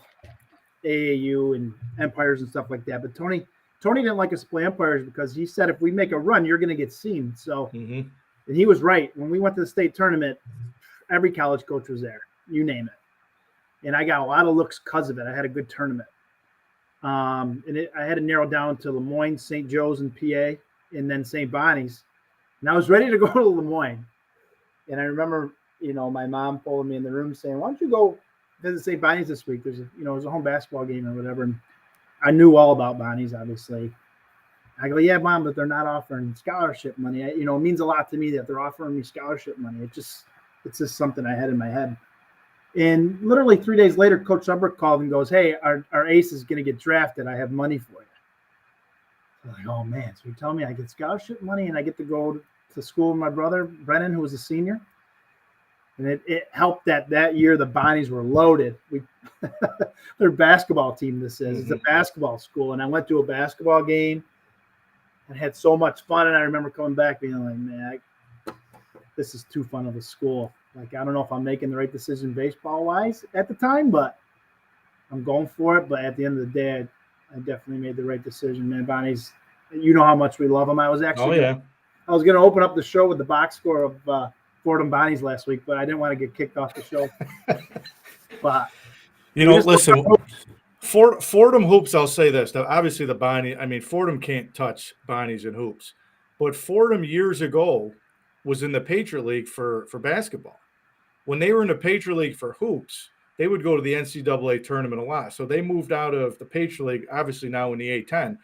AAU and Empires and stuff like that. But Tony didn't like us to play Empires because he said, if we make a run, you're going to get seen. So, And he was right. When we went to the state tournament, every college coach was there. You name it. And I got a lot of looks because of it. I had a good tournament. I had to narrow down to Lemoyne, St. Joe's and PA, and then St. Bonnie's. And I was ready to go to Lemoyne. And I remember, my mom pulling me in the room saying, "Why don't you go visit St. Bonnie's this week? There's a home basketball game or whatever." And I knew all about Bonnie's, obviously. I go, "Yeah, Mom, but they're not offering scholarship money." It means a lot to me that they're offering me scholarship money. It's just something I had in my head. And literally 3 days later, Coach Sumber called and goes, "Hey, our ace is going to get drafted. I have money for you." I'm like, "Oh man!" So you tell me I get scholarship money and I get to go to school with my brother Brennan, who was a senior. And it helped that year the Bonnies were loaded. Their basketball team, this is. It's a basketball school. And I went to a basketball game and had so much fun. And I remember coming back being like, "Man, this is too fun of a school. Like, I don't know if I'm making the right decision baseball-wise at the time, but I'm going for it." But at the end of the day, I definitely made the right decision, man. Bonnies, you know how much we love them. I was going to open up the show with the box score of Fordham Bonnies last week, but I didn't want to get kicked off the show. But listen, Fordham hoops, I'll say this. Now, obviously the Bonnie, Fordham can't touch Bonnies and hoops. But Fordham years ago was in the Patriot League for basketball. When they were in the Patriot League for hoops, they would go to the NCAA tournament a lot. So they moved out of the Patriot League, obviously now in the A-10.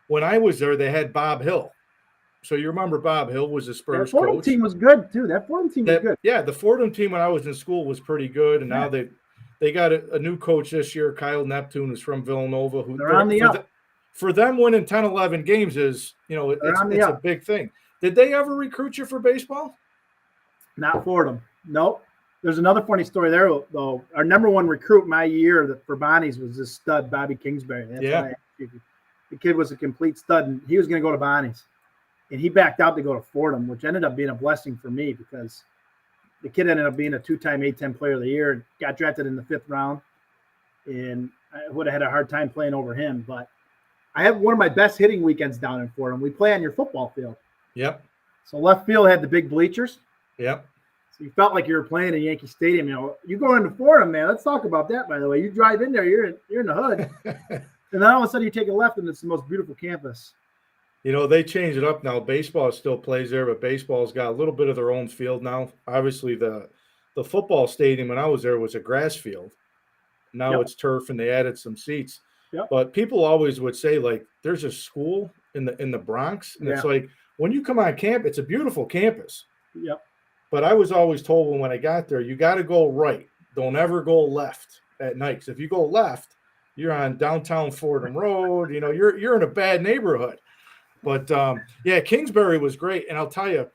When I was there, they had Bob Hill. So you remember Bob Hill was the Spurs coach. That Fordham team was good, too. That Fordham team was good. Yeah, the Fordham team when I was in school was pretty good, and now they They got a new coach this year, Kyle Neptune, who's from Villanova. Who They're on the up. For them winning 10, 11 games is, it's a big thing. Did they ever recruit you for baseball? Not Fordham. Nope. There's another funny story there, though. Our number one recruit my year for Bonnie's was this stud, Bobby Kingsbury. That's why the kid was a complete stud, and he was going to go to Bonnie's. And he backed out to go to Fordham, which ended up being a blessing for me because the kid ended up being a 2-time A-10 player of the year and got drafted in the 5th round. And I would have had a hard time playing over him. But I have one of my best hitting weekends down in Fordham. We play on your football field. Yep. So left field had the big bleachers. Yep. So you felt like you were playing in Yankee Stadium. You go into Fordham, man. Let's talk about that, by the way. You drive in there, you're in the hood. And then all of a sudden you take a left and it's the most beautiful campus. They changed it up now. Baseball still plays there, but baseball's got a little bit of their own field now. Obviously, the football stadium when I was there was a grass field. Now it's turf, and they added some seats. Yep. But people always would say, like, there's a school in the Bronx, and it's like when you come on camp, it's a beautiful campus. Yep. But I was always told when I got there, you got to go right. Don't ever go left at night. Because if you go left, you're on downtown Fordham Road. You're in a bad neighborhood. But, Kingsbury was great. And I'll tell you,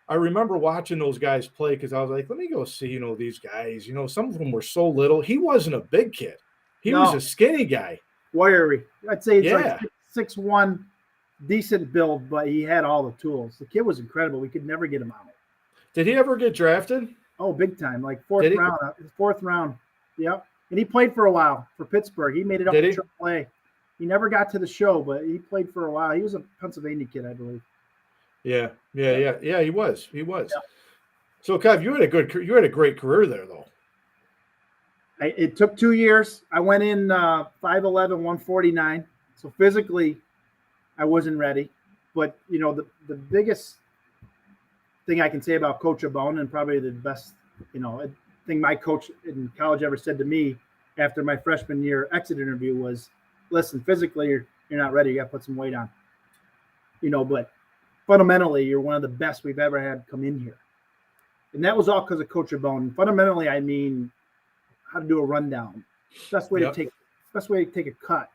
I remember watching those guys play because I was like, let me go see, these guys. Some of them were so little. He wasn't a big kid. He was a skinny guy. Wiry. I'd say it's like 6'1", decent build, but he had all the tools. The kid was incredible. We could never get him out. Did he ever get drafted? Oh, big time. Like fourth round. Yep. And he played for a while for Pittsburgh. He made it up to AAA. He never got to the show, but he played for a while. He was a Pennsylvania kid, I believe. Yeah. He was. Yeah. So, Kev, you had a great career there, though. It took 2 years. I went in 5'11", 149. So physically, I wasn't ready. But the biggest thing I can say about Coach Abone, and probably the best thing my coach in college ever said to me after my freshman year exit interview was, listen, physically you're not ready. You got to put some weight on. But fundamentally, you're one of the best we've ever had come in here. And that was all because of Coach Abone. Fundamentally, I mean how to do a rundown. Best way to take a cut.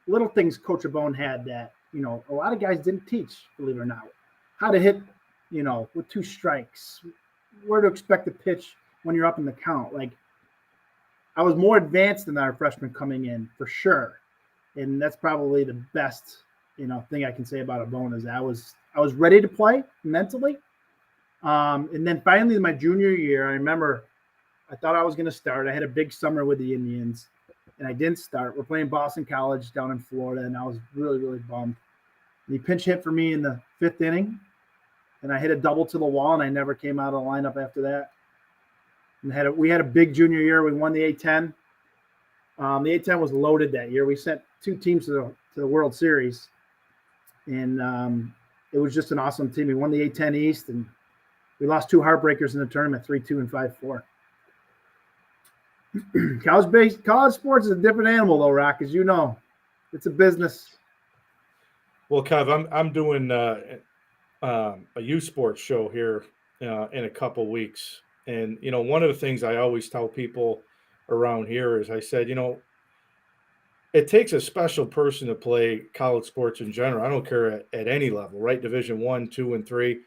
Little things Coach Abone had that, a lot of guys didn't teach, believe it or not. How to hit, with 2 strikes, where to expect a pitch when you're up in the count. Like, I was more advanced than our freshmen coming in for sure. And that's probably the best, thing I can say about Abone is I was ready to play mentally. And then finally my junior year, I remember I thought I was going to start. I had a big summer with the Indians and I didn't start. We're playing Boston College down in Florida. And I was really, really bummed. And he pinch hit for me in the 5th inning. And I hit a double to the wall and I never came out of the lineup after that. And we had a big junior year. We won the A-10. The A-10 was loaded that year. We sent 2 teams to the World Series. And it was just an awesome team. We won the A-10 East, and we lost 2 heartbreakers in the tournament, 3-2 and 5-4. College sports is a different animal, though, Rock, as you know. It's a business. Well, Kev, I'm doing a youth sports show here in a couple weeks. And, one of the things I always tell people around here is I said, it takes a special person to play college sports in general. I don't care at any level, right? Division 1, 2, and 3.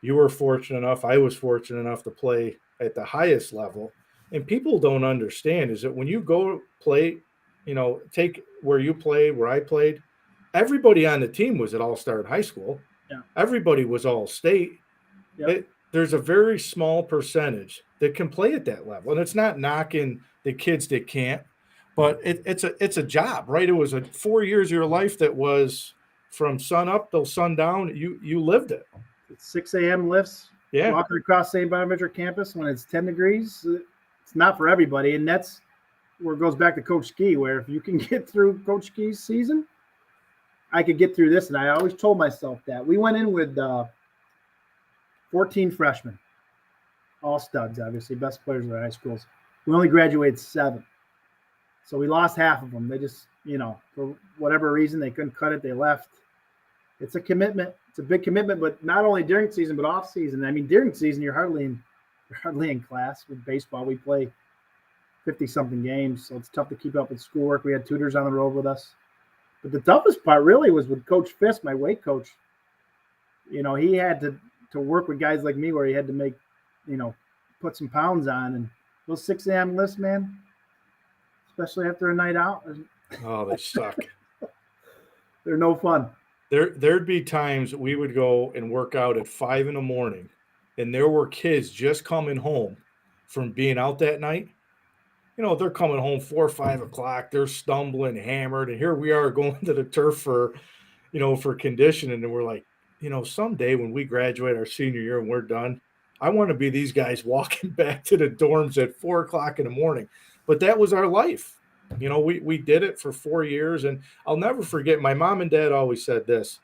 You were fortunate enough. I was fortunate enough to play at the highest level. And people don't understand is that when you go play, take where you played, where I played, everybody on the team was at All-Star in high school. Yeah. Everybody was All-State. Yep. There's a very small percentage that can play at that level. And it's not knocking the kids that can't, but it's a job, right? It was 4 years of your life that was from sun up till sundown. You lived it. It's 6 a.m. lifts. Yeah. Walking across St. Bonaventure campus when it's 10 degrees. It's not for everybody. And that's where it goes back to Coach Ski, where if you can get through Coach Ski's season, I could get through this. And I always told myself that. We went in with 14 freshmen, all studs, obviously, best players of our high schools. We only graduated 7. So we lost half of them. They just, for whatever reason, they couldn't cut it. They left. It's a commitment. It's a big commitment, but not only during season, but off season. I mean, during season, you're hardly in class with baseball. We play 50-something games, so it's tough to keep up with schoolwork. We had tutors on the road with us. But the toughest part really was with Coach Fisk, my weight coach. He had to work with guys like me where he had to make, put some pounds on. And those 6 a.m. lists, man, especially after a night out, Oh, they suck. they're no fun. There'd be times we would go and work out at 5 a.m, and there were kids just coming home from being out that night. They're coming home 4 or 5 o'clock. They're stumbling, hammered, and here we are going to the turf for conditioning. And we're like, someday when we graduate our senior year and we're done, I want to be these guys walking back to the dorms at 4 o'clock in the morning. But that was our life. We did it for 4 years, and I'll never forget. My mom and dad always said this.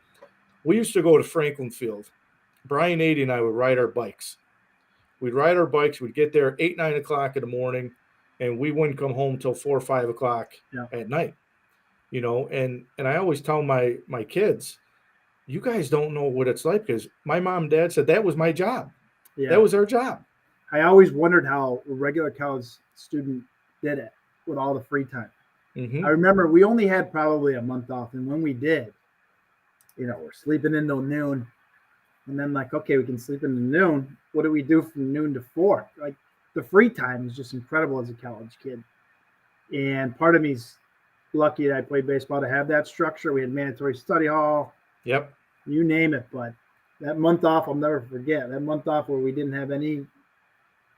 We used to go to Franklin Field. Brian 80 and I would ride our bikes. We'd ride our bikes. We'd get there 8, 9 o'clock in the morning, and we wouldn't come home till 4 or 5 o'clock at night. And I always tell my kids, you guys don't know what it's like, because my mom and dad said that was my job. Yeah. That was our job. I always wondered how a regular college student did it with all the free time. Mm-hmm. I remember we only had probably a month off, and when we did, we're sleeping until noon, and then okay, we can sleep into noon. What do we do from noon to 4? Like, the free time is just incredible as a college kid. And part of me's lucky that I played baseball to have that structure. We had mandatory study hall. Yep. You name it. But that month off, I'll never forget. That month off where we didn't have any,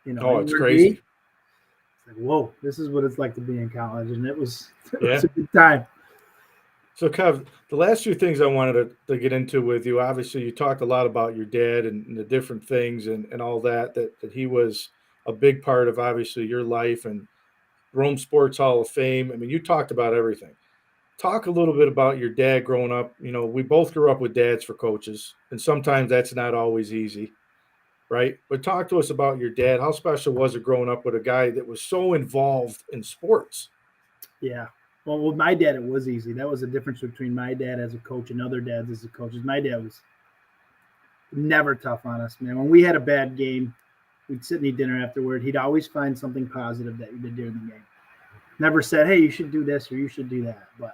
it's crazy. It's like, whoa, this is what it's like to be in college. And it was a good time. So, Kev, the last few things I wanted to get into with you, obviously you talked a lot about your dad and the different things and all that he was a big part of, obviously, your life and Rome Sports Hall of Fame. I mean, you talked about everything. Talk a little bit about your dad growing up. We both grew up with dads for coaches, and sometimes that's not always easy, right? But talk to us about your dad. How special was it growing up with a guy that was so involved in sports? Yeah. Well, with my dad, it was easy. That was the difference between my dad as a coach and other dads as a coaches. My dad was never tough on us, man. When we had a bad game, we'd sit and eat dinner afterward. He'd always find something positive that you did during the game. Never said, hey, you should do this or you should do that. But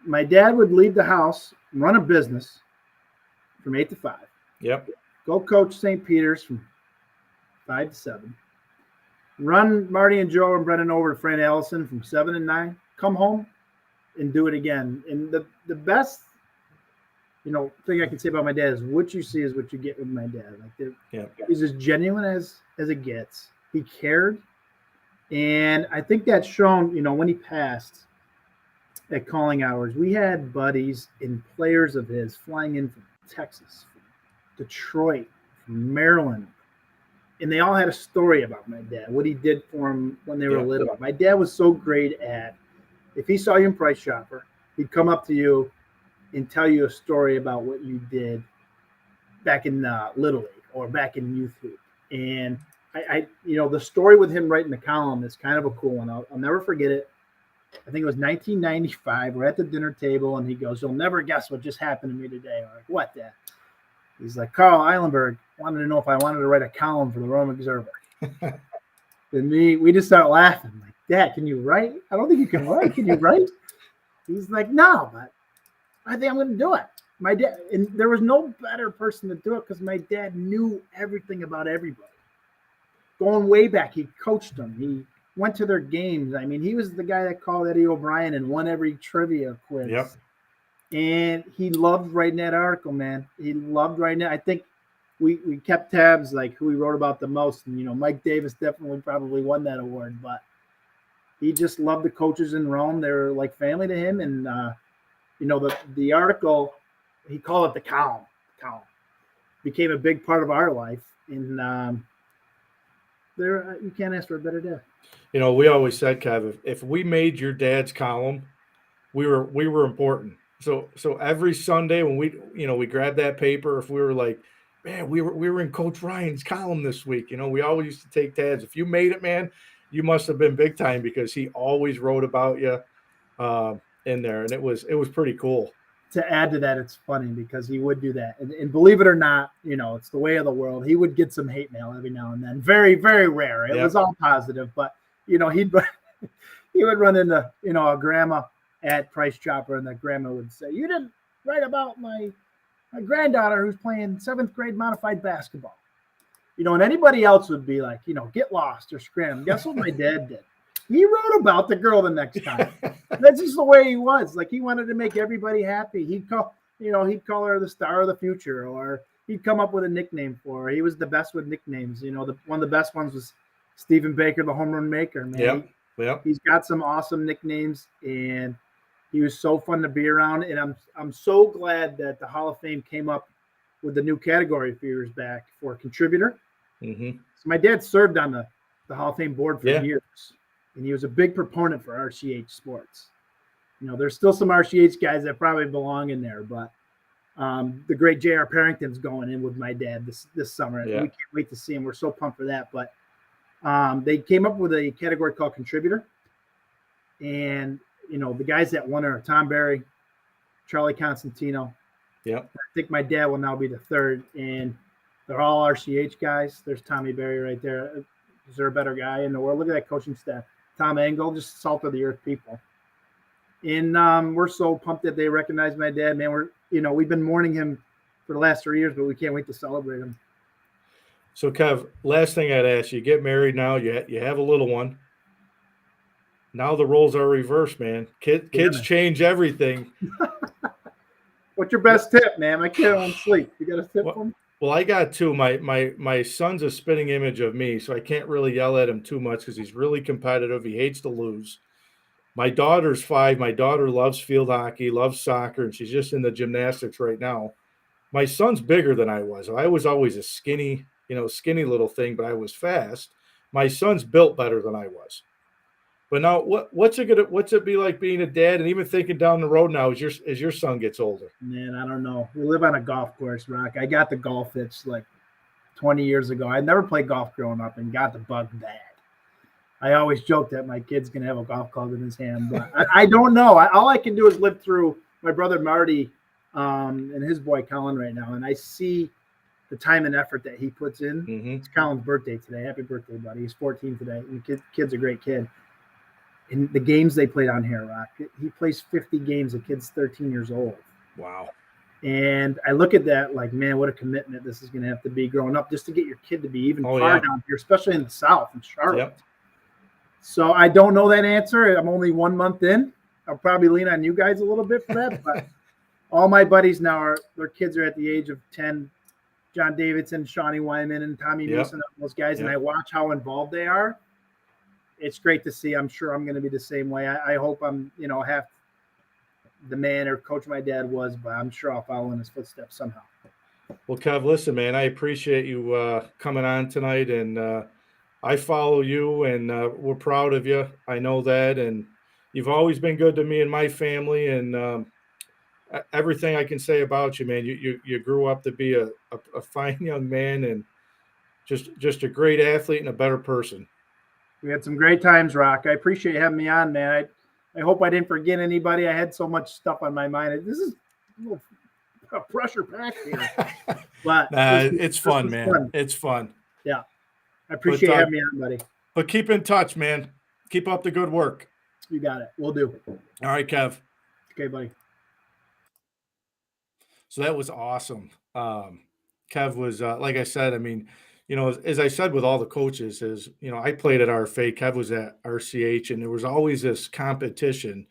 my dad would leave the house, run a business from 8 to 5. Yep. Go coach St. Peter's from 5 to 7. Run Marty and Joe and Brennan over to Fran Allison from 7 to 9. Come home and do it again. And the best, thing I can say about my dad is what you see is what you get with my dad. He's as genuine as it gets. He cared. And I think that's shown, when he passed at calling hours, we had buddies and players of his flying in from Texas, from Detroit, from Maryland. And they all had a story about my dad, what he did for them when they were little. My dad was so great at, if he saw you in Price Chopper, he'd come up to you and tell you a story about what you did back in Little League or back in Youth League. And I the story with him writing the column is kind of a cool one. I'll never forget it. I think it was 1995. We're at the dinner table, and he goes, "You'll never guess what just happened to me today." I'm like, "What, Dad?" He's like, "Carl Eilenberg wanted to know if I wanted to write a column for the Rome Observer." And we just start laughing. I'm like, "Dad, can you write?" "I don't think you can write. Can you write?" He's like, "No, but I think I'm going to do it." My dad, and there was no better person to do it because my dad knew everything about everybody. Going way back, he coached them. He went to their games. I mean, he was the guy that called Eddie O'Brien and won every trivia quiz. Yep. And he loved writing that article, man. He loved writing it. I think we kept tabs like who he wrote about the most. And, Mike Davis definitely probably won that award. But he just loved the coaches in Rome. They were like family to him. And, the article, he called it the column. Became a big part of our life. And you can't ask for a better dad. We always said, Kev, if we made your dad's column, we were important. So every Sunday when we grabbed that paper, if we were like, man, we were in Coach Ryan's column this week. We always used to take tabs. If you made it, man, you must have been big time because he always wrote about you in there, and it was pretty cool. To add to that, it's funny because he would do that, and believe it or not, it's the way of the world. He would get some hate mail every now and then. Very, very rare. It was all positive, but he would run into, a grandma at Price Chopper, and the grandma would say, "You didn't write about my granddaughter who's playing 7th grade modified basketball." And anybody else would be like, get lost or scram. Guess what my dad did? He wrote about the girl the next time. That's just the way he was. Like, he wanted to make everybody happy. He'd call her the star of the future, or he'd come up with a nickname for her. He was the best with nicknames. One of the best ones was Stephen Baker, the home run maker, man. Yep. He's got some awesome nicknames, and he was so fun to be around. And I'm so glad that the Hall of Fame came up with the new category a few years back for contributor. Mm-hmm. So my dad served on the Hall of Fame board for years, and he was a big proponent for RCH sports. There's still some RCH guys that probably belong in there, but the great J.R. Parrington's going in with my dad this summer. Yeah. We can't wait to see him. We're so pumped for that. But they came up with a category called contributor, and the guys that won are Tom Barry, Charlie Constantino. Yeah, I think my dad will now be the third, and they're all RCH guys. There's Tommy Barry right there. Is there a better guy in the world? Look at that coaching staff. Tom Engel, just salt of the earth people. And we're so pumped that they recognize my dad, man. We've been mourning him for the last 3 years, but we can't wait to celebrate him. So, Kev, last thing I'd ask you: get married now. You have a little one. Now the roles are reversed, man. Kids change everything. What's your best tip, man? My kid won't sleep. You got a tip for me? Well, I got two. My son's a spitting image of me, so I can't really yell at him too much because he's really competitive. He hates to lose. My daughter's 5. My daughter loves field hockey, loves soccer, and she's just in the gymnastics right now. My son's bigger than I was. I was always a skinny little thing, but I was fast. My son's built better than I was. But now, what's it be like being a dad, and even thinking down the road now as your son gets older? Man, I don't know. We live on a golf course, Rock. I got the golf itch like 20 years ago. I never played golf growing up and got the bug bad. I always joke that my kid's going to have a golf club in his hand, but I don't know. All I can do is live through my brother Marty and his boy Colin right now, and I see the time and effort that he puts in. Mm-hmm. It's Colin's birthday today. Happy birthday, buddy. He's 14 today, and the kid's a great kid. And the games they played on here, Rock, he plays 50 games. The kid's 13 years old. Wow. And I look at that like, man, what a commitment this is going to have to be growing up just to get your kid to be even far down here, especially in the South in Charlotte. Yep. So I don't know that answer. I'm only 1 month in. I'll probably lean on you guys a little bit for that. But all my buddies now their kids are at the age of 10. John Davidson, Shawnee Wyman, and Tommy Mason, those guys, and I watch how involved they are. It's great to see. I'm sure I'm going to be the same way. I hope I'm, half the man or coach my dad was, but I'm sure I'll follow in his footsteps somehow. Well, Kev, listen, man, I appreciate you coming on tonight, and I follow you, and we're proud of you. I know that, and you've always been good to me and my family, and everything I can say about you, man. You grew up to be a fine young man, and just a great athlete and a better person. We had some great times, Rock. I appreciate you having me on, man. I hope I didn't forget anybody. I had so much stuff on my mind. This is a pressure pack here. But it's fun, man. Fun. It's fun. Yeah. I appreciate having me on, buddy. But keep in touch, man. Keep up the good work. You got it. We'll do. All right, Kev. Okay, buddy. So that was awesome. Kev was, like I said, I mean, as I said with all the coaches is, I played at RFA, Kev was at RCH, and there was always this competition,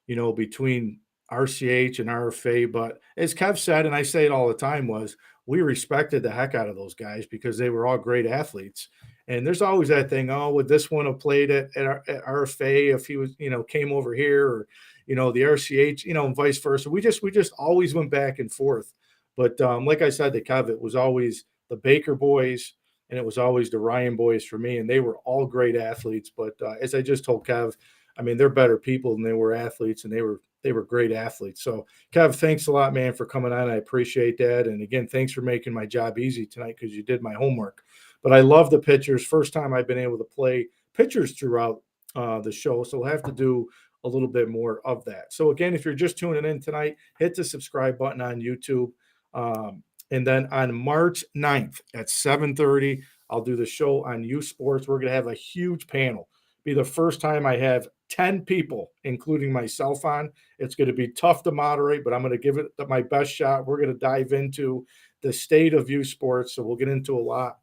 between RCH and RFA. But as Kev said, and I say it all the time, was we respected the heck out of those guys because they were all great athletes. And there's always that thing, would this one have played at RFA if he was, came over here, or, the RCH, and vice versa. We just always went back and forth. But like I said to Kev, it was always the Baker boys, and it was always the Ryan boys for me, and they were all great athletes. But as I just told Kev, I mean, they're better people than they were athletes, and they were great athletes. So, Kev, thanks a lot, man, for coming on. I appreciate that. And again, thanks for making my job easy tonight because you did my homework. But I love the pictures. First time I've been able to play pictures throughout the show, so we'll have to do a little bit more of that. So again, if you're just tuning in tonight, hit the subscribe button on YouTube. And then on March 9th at 7:30, I'll do the show on U Sports. We're going to have a huge panel. be the first time I have 10 people, including myself, on. It's going to be tough to moderate, but I'm going to give it my best shot. We're going to dive into the state of youth sports. So we'll get into a lot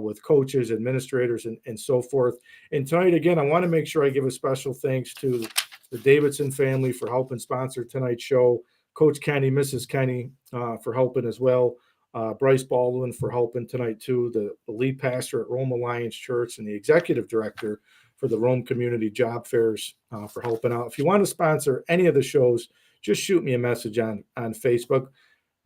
with coaches, administrators, and so forth. And tonight, again, I want to make sure I give a special thanks to the Davidson family for helping sponsor tonight's show. Coach Kenny, Mrs. Kenny for helping as well. Bryce Baldwin for helping tonight too, the lead pastor at Rome Alliance Church and the executive director for the Rome Community Job Fairs for helping out. If you want to sponsor any of the shows, just shoot me a message on Facebook.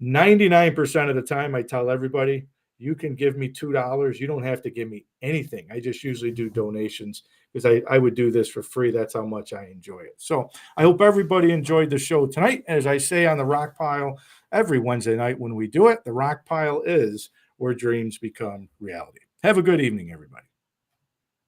99% of the time, I tell everybody, you can give me $2. You don't have to give me anything. I just usually do donations because I would do this for free. That's how much I enjoy it. So I hope everybody enjoyed the show tonight. As I say on the Rock Pile every Wednesday night when we do it, the Rock Pile is where dreams become reality. Have a good evening, everybody.